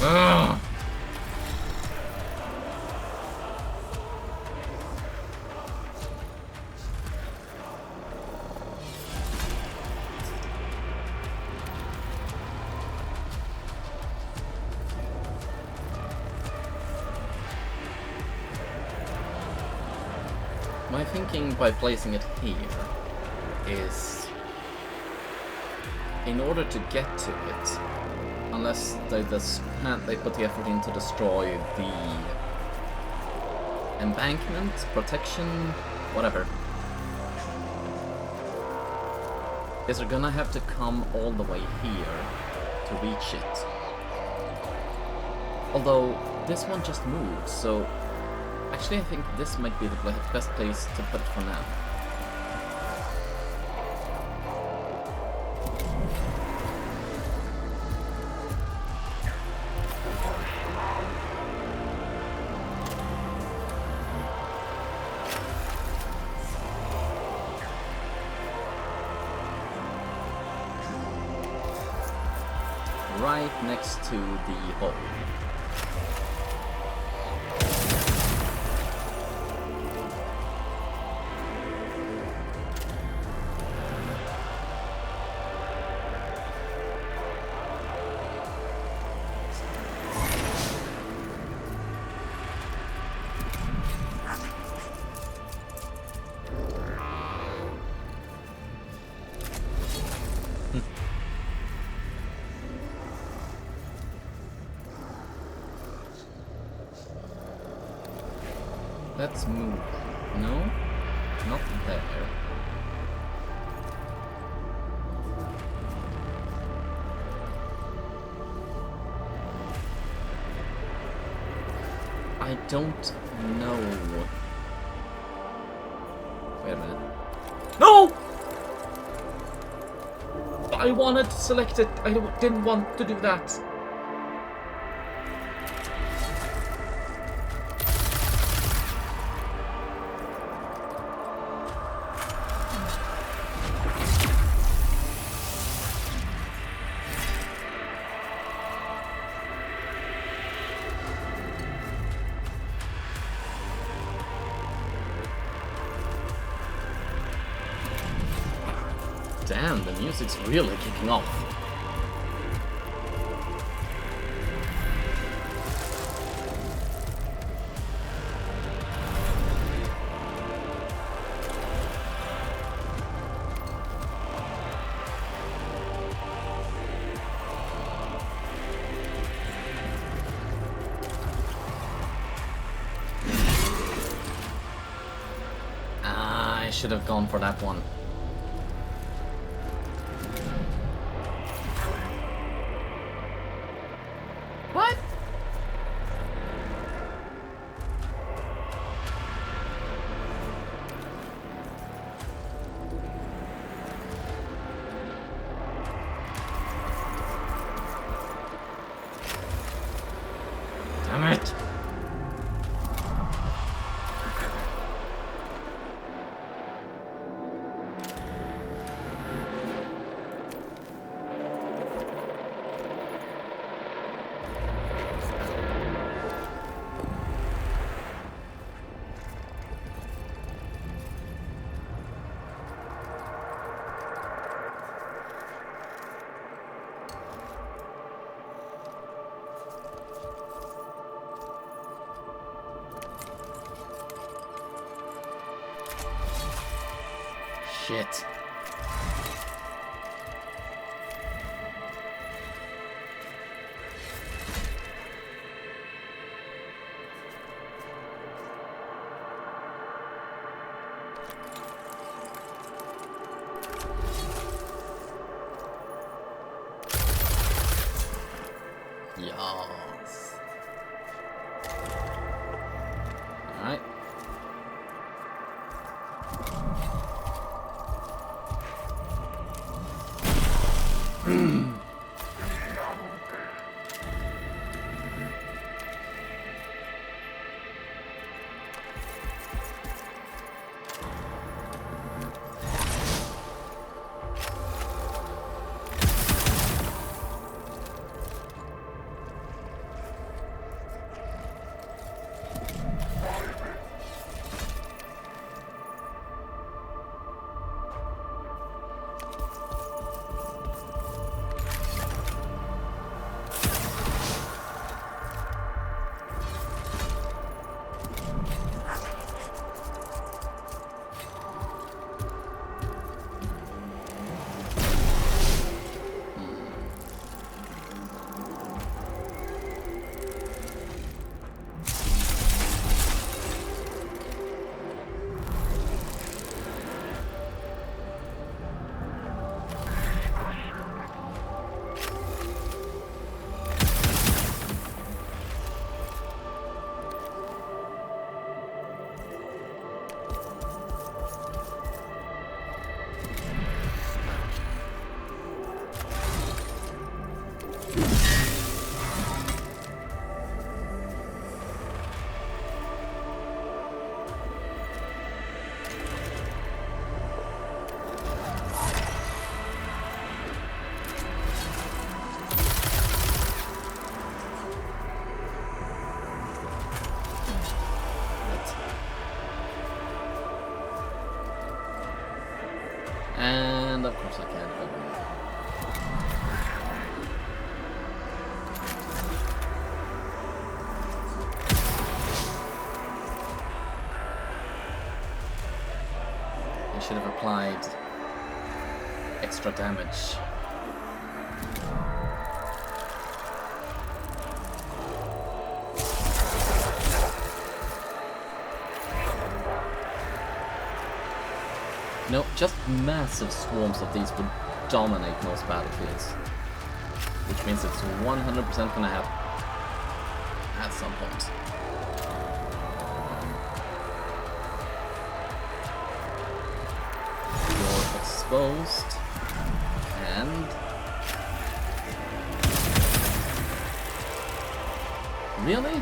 Ugh. My thinking by placing it here is in order to get to it, unless they put the effort in to destroy the embankment, protection, whatever, is they're gonna have to come all the way here to reach it. Although this one just moved, so actually, I think this might be the best place to put it for now. Right next to the hole. Let's move. No? Not there. I don't know. Wait a minute. No! I wanted to select it. I didn't want to do that. Damn, the music's really kicking off. should have gone for that one. What? Damn it. Shit. Yes. All right. And of course I can't open it. I should have applied extra damage. No, just massive swarms of these would dominate most battlefields. Which means it's 100% gonna happen at some point. You're exposed. And... really?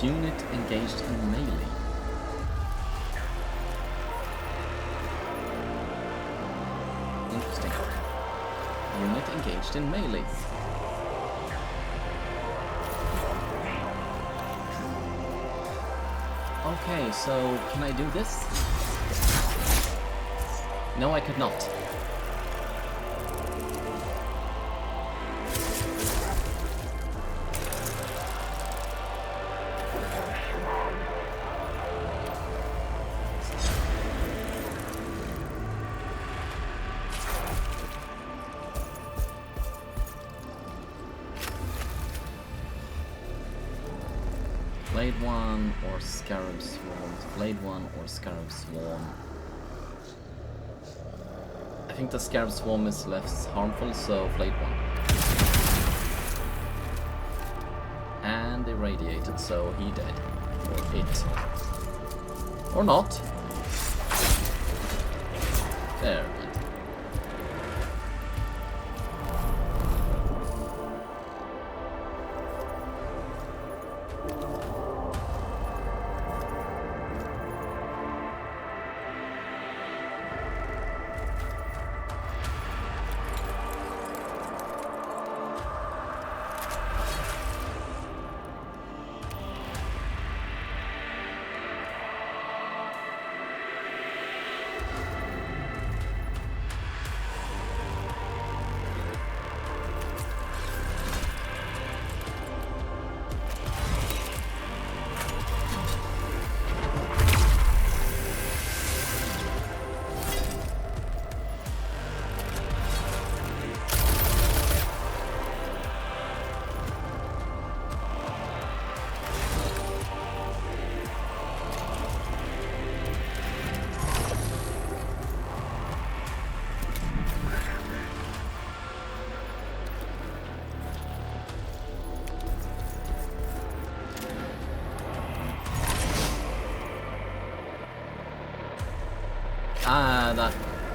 Unit engaged in melee. Interesting. Unit engaged in melee. Okay, so can I do this? No, I could not. Blade 1 or Scarab Swarm. Blade 1 or Scarab Swarm. I think the Scarab Swarm is less harmful, so Blade 1. And irradiated, so he dead. Or it. Or not. There.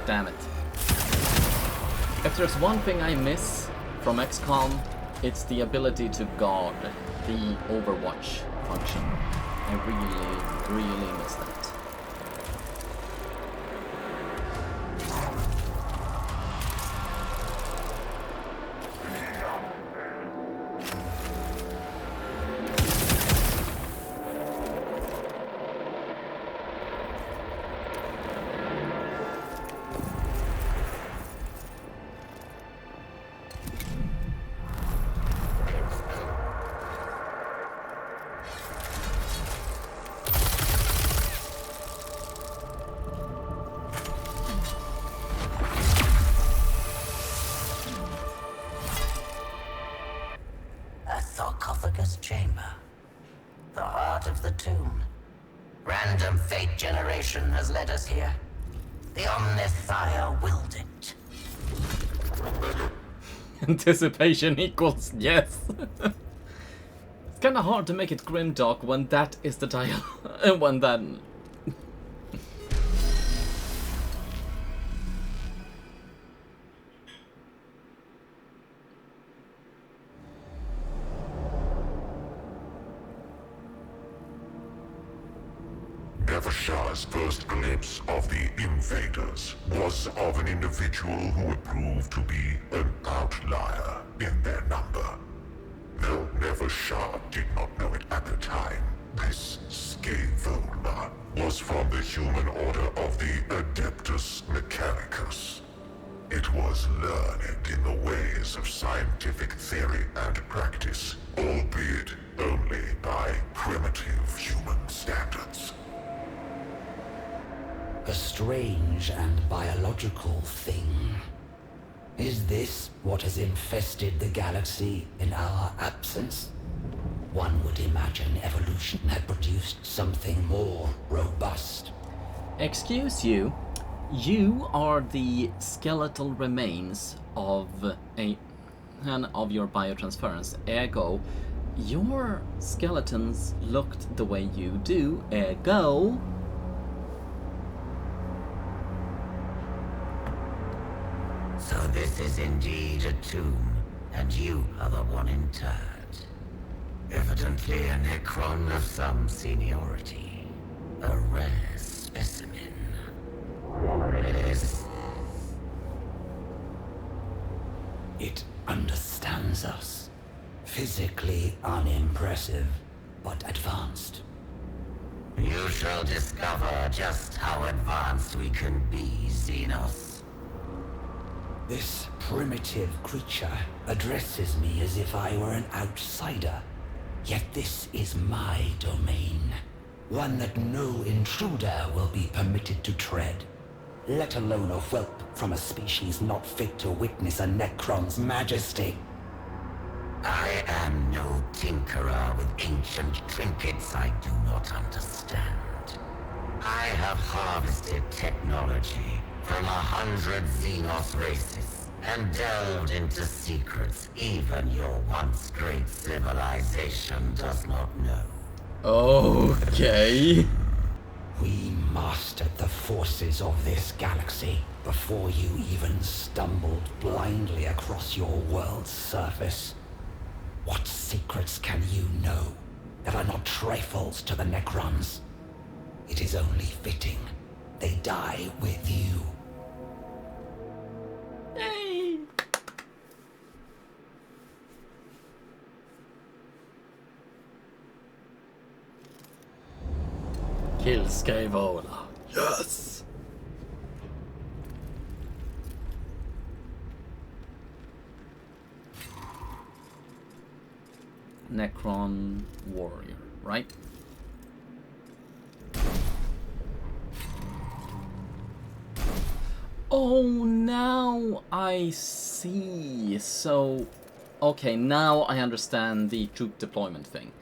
Damn it. If there's one thing I miss from XCOM, it's the ability to guard the Overwatch function. I really miss that. Chamber. The heart of the tomb. Random fate generation has led us here. The Omnifire willed it. Anticipation equals yes. It's kinda hard to make it grimdark when that is the dialogue. When that... Nevershar's first glimpse of the invaders was of an individual who would prove to be an outlier in their number. Though Nevershar did not know it at the time, this Scatholma was from the human order of the Adeptus Mechanicus. It was learned in the ways of scientific theory and practice, albeit only by primitive human standards. A strange and biological thing. Is this what has infested the galaxy in our absence? One would imagine evolution had produced something more robust. Excuse you. You are the skeletal remains of your biotransference. Ergo, your skeletons looked the way you do. Ergo... So this is indeed a tomb, and you are the one interred. Evidently a Necron of some seniority. A rare specimen. It understands us. Physically unimpressive, but advanced. You shall discover just how advanced we can be, Xenos. This primitive creature addresses me as if I were an outsider. Yet this is my domain. One that no intruder will be permitted to tread. Let alone a whelp from a species not fit to witness a Necron's majesty. I am no tinkerer with ancient trinkets I do not understand. I have harvested technology from 100 Xenos races and delved into secrets even your once great civilization does not know. Okay. We mastered the forces of this galaxy before you even stumbled blindly across your world's surface. What secrets can you know that are not trifles to the Necrons? It is only fitting they die with you. Hey. Kill Skyvola. Yes. Necron warrior, right? Oh, now I see. So, okay, now I understand the troop deployment thing.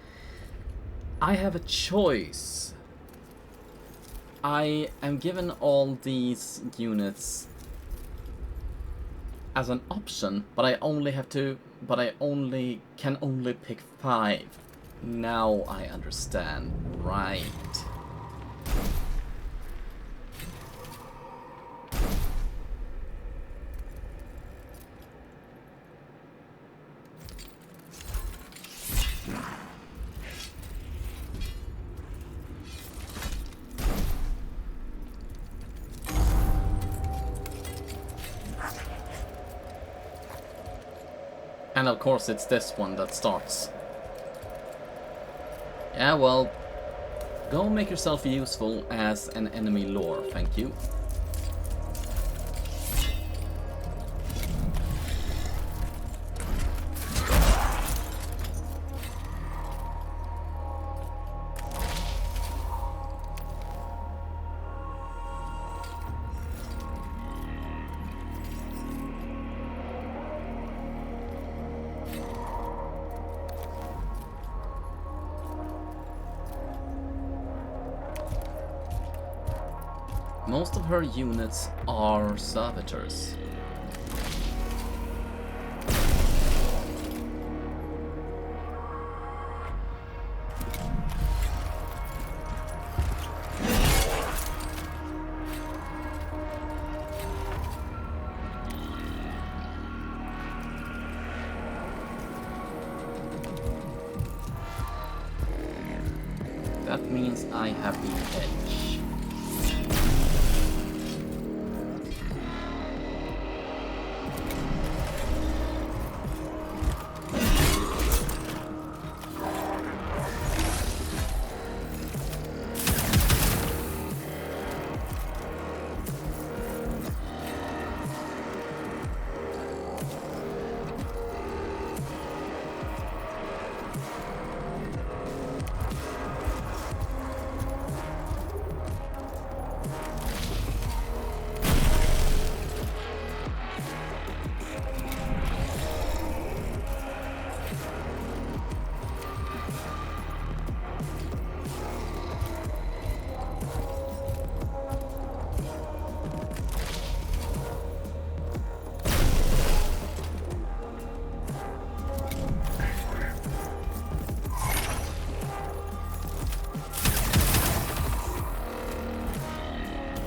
I have a choice. I am given all these units as an option, but I only can only pick 5. Now I understand. Right. And of course it's this one that starts. Yeah, well, go make yourself useful as an enemy lore, thank you. Most of her units are servitors. That means I have the edge.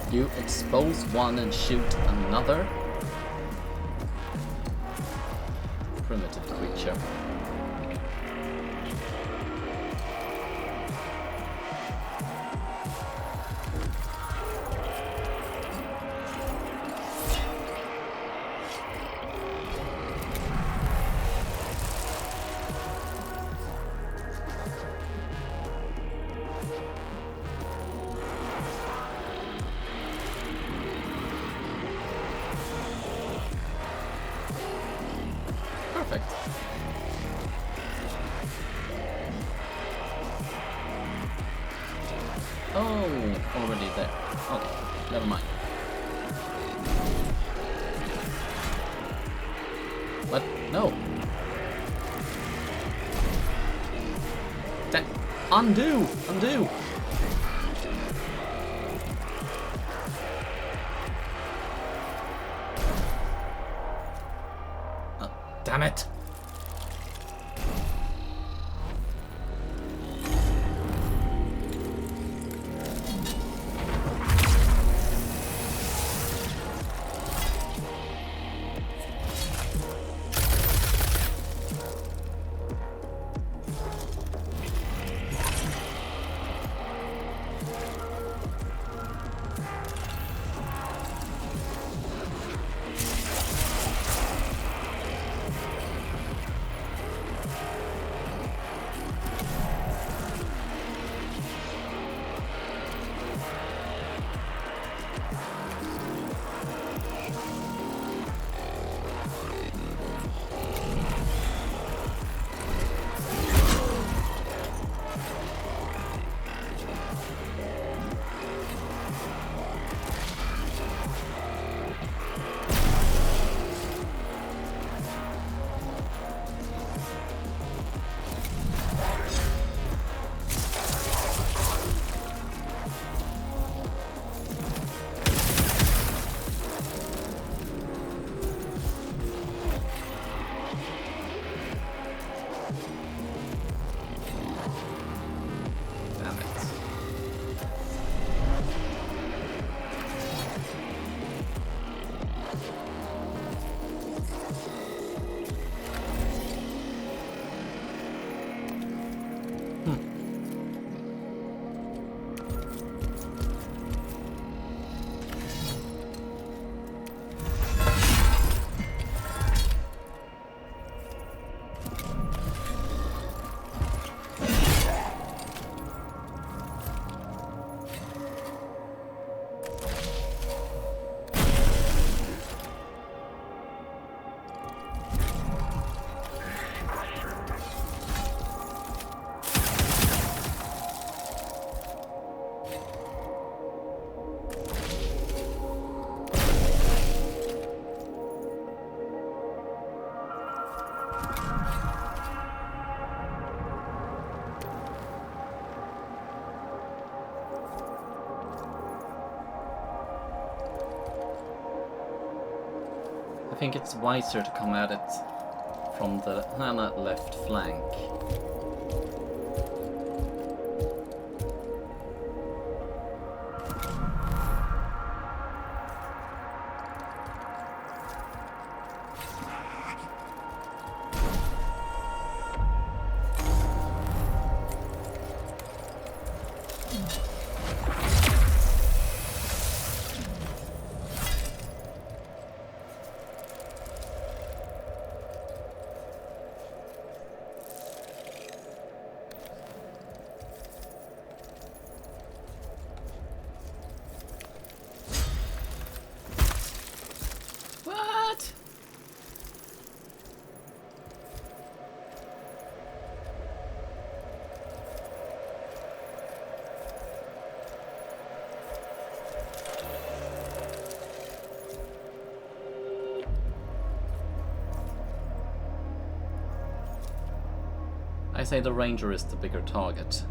You expose one and shoot another. Primitive creature. Okay, never mind. What? No. Undo! Undo! Damn it! I think it's wiser to come at it from the Hana left flank. What? I say the Ranger is the bigger target.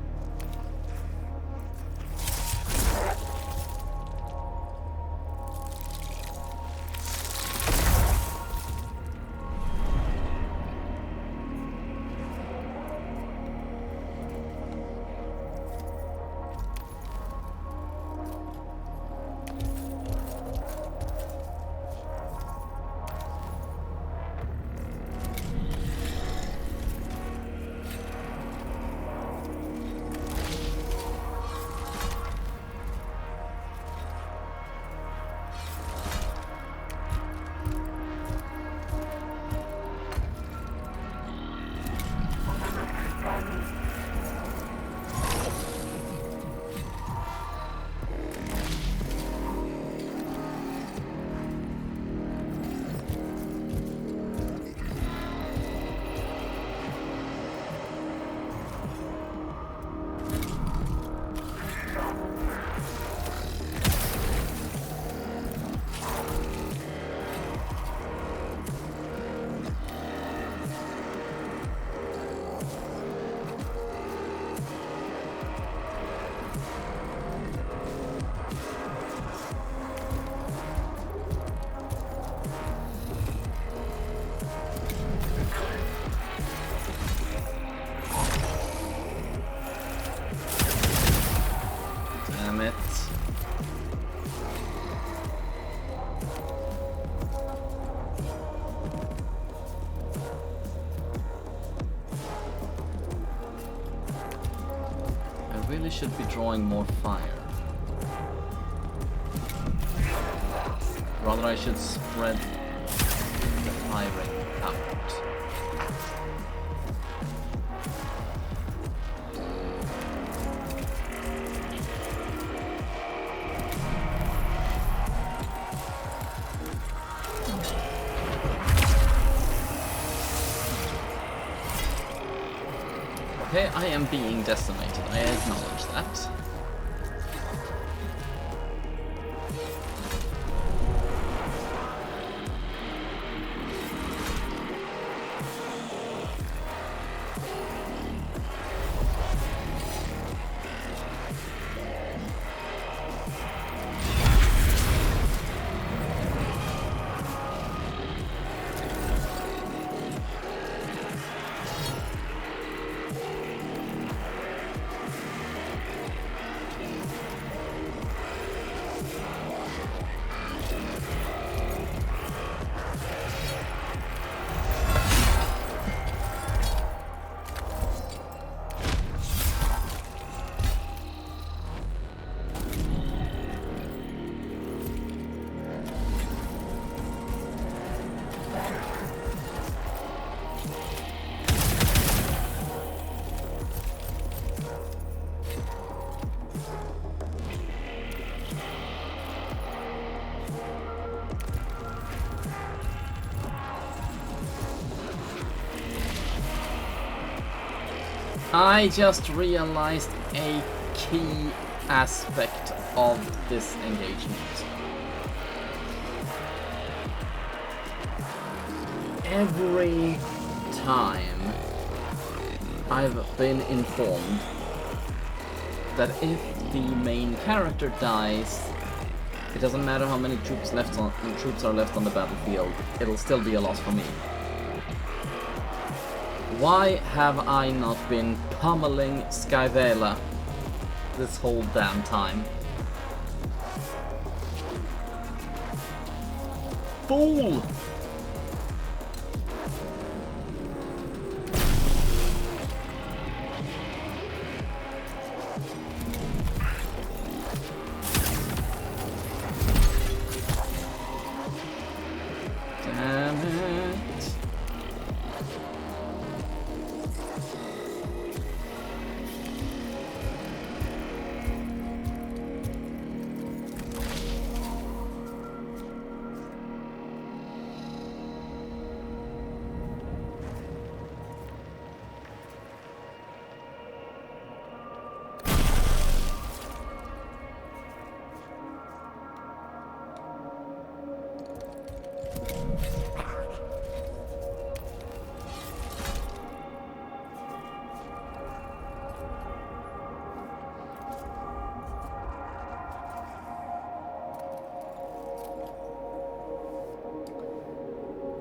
really should be drawing more fire. Rather, I should spread the firing out. Okay, I am being decimated. I acknowledge that. I just realized a key aspect of this engagement. Every time I've been informed that if the main character dies, it doesn't matter how many troops are left on the battlefield, it'll still be a loss for me. Why have I not been pummeling Skyvela this whole damn time? Fool! Damn it.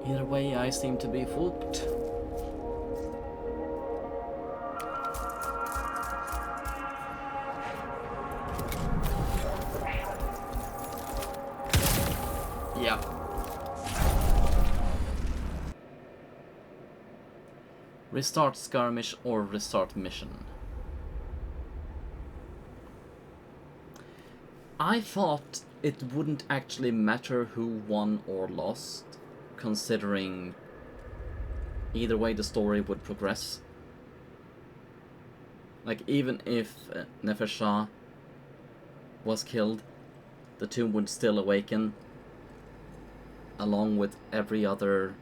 Either way, I seem to be fooled. Yeah. Restart skirmish or restart mission. I thought it wouldn't actually matter who won or lost, considering either way the story would progress. Like, even if Nefer was killed, the tomb would still awaken, along with every other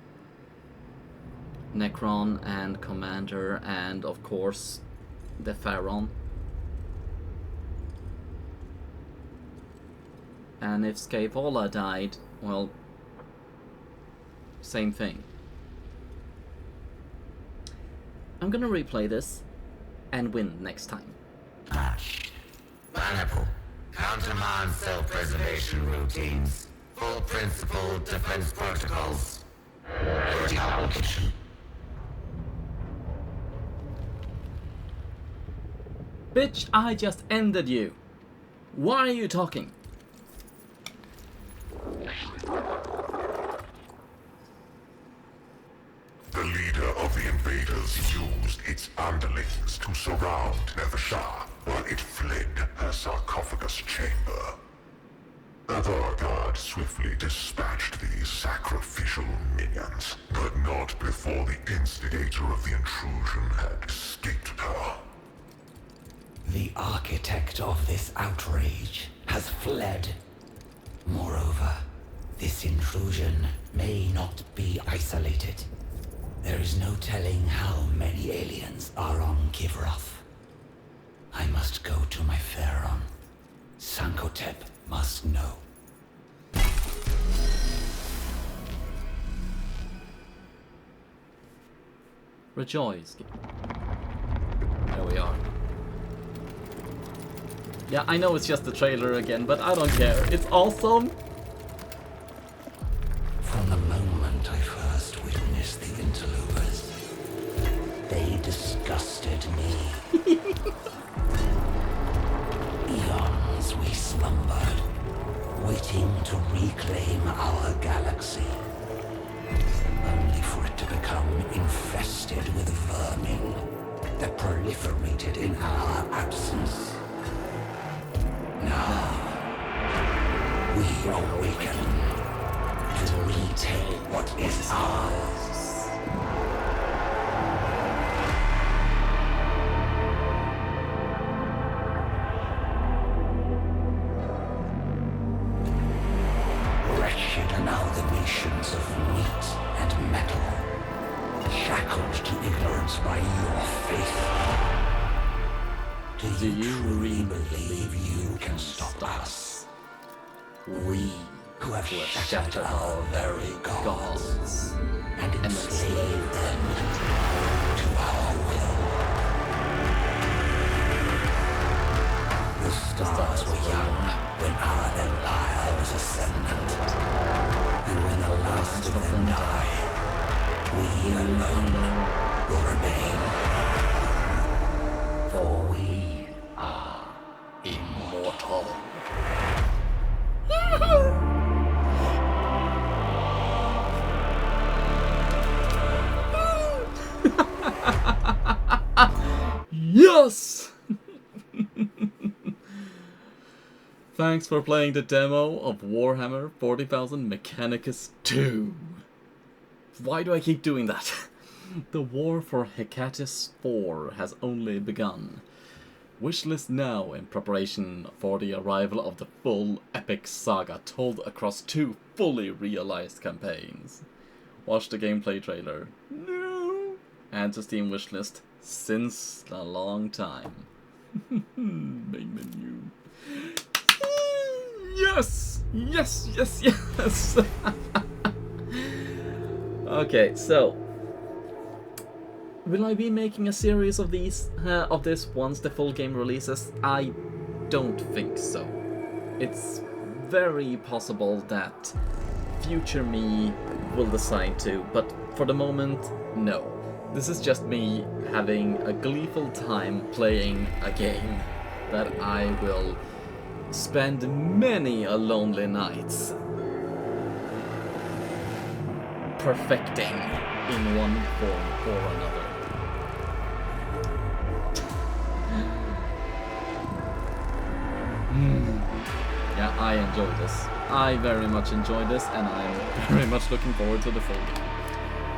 Necron and Commander, and of course the Pharaon. And if Skyvola died, well, same thing. I'm gonna replay this and win next time. Manipul. Countermand self-preservation routines. Full principle defense protocols. Application. Bitch, I just ended you. Why are you talking? The leader of the invaders used its underlings to surround Nefer. while it fled her sarcophagus chamber. The Vargard swiftly dispatched these sacrificial minions, but not before the instigator of the intrusion had escaped her. The architect of this outrage has fled. Moreover, this intrusion may not be isolated. There is no telling how many aliens are on Kivroth. I must go to my Pharaon. Sankotep must know. Rejoice. There we are. Yeah, I know it's just the trailer again, but I don't care. It's awesome! From the moment I first witnessed the interlopers, they disgusted me. Eons we slumbered, waiting to reclaim our galaxy, only for it to become infested with vermin that proliferated in our absence. Now, we awaken to retake what is ours. Wretched amalgamations of meat and metal, shackled to ignorance by your faith. Do you truly believe you can stop us? We who have shattered our very gods and enslaved them to our will. The stars were young when our empire was ascendant, and when the last of them die, we alone will remain. For we are immortal. Yes! Thanks for playing the demo of Warhammer 40,000 Mechanicus 2. Why do I keep doing that? The war for Hecatus 4 has only begun. Wishlist now in preparation for the arrival of the full epic saga told across 2 fully realized campaigns. Watch the gameplay trailer. No! Add to Steam wishlist since a long time. Main menu. Yes! Yes, yes, yes! Okay, so will I be making a series of these, of this once the full game releases? I don't think so. It's very possible that future me will decide to, but for the moment, no. This is just me having a gleeful time playing a game that I will spend many a lonely nights perfecting in one form or another. Yeah, I enjoy this. I very much enjoy this, and I'm very much looking forward to the full game.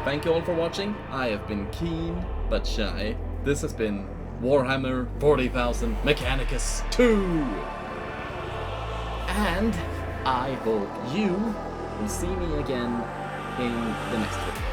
Thank you all for watching. I have been keen but shy. This has been Warhammer 40,000 Mechanicus 2! And I hope you will see me again in the next video.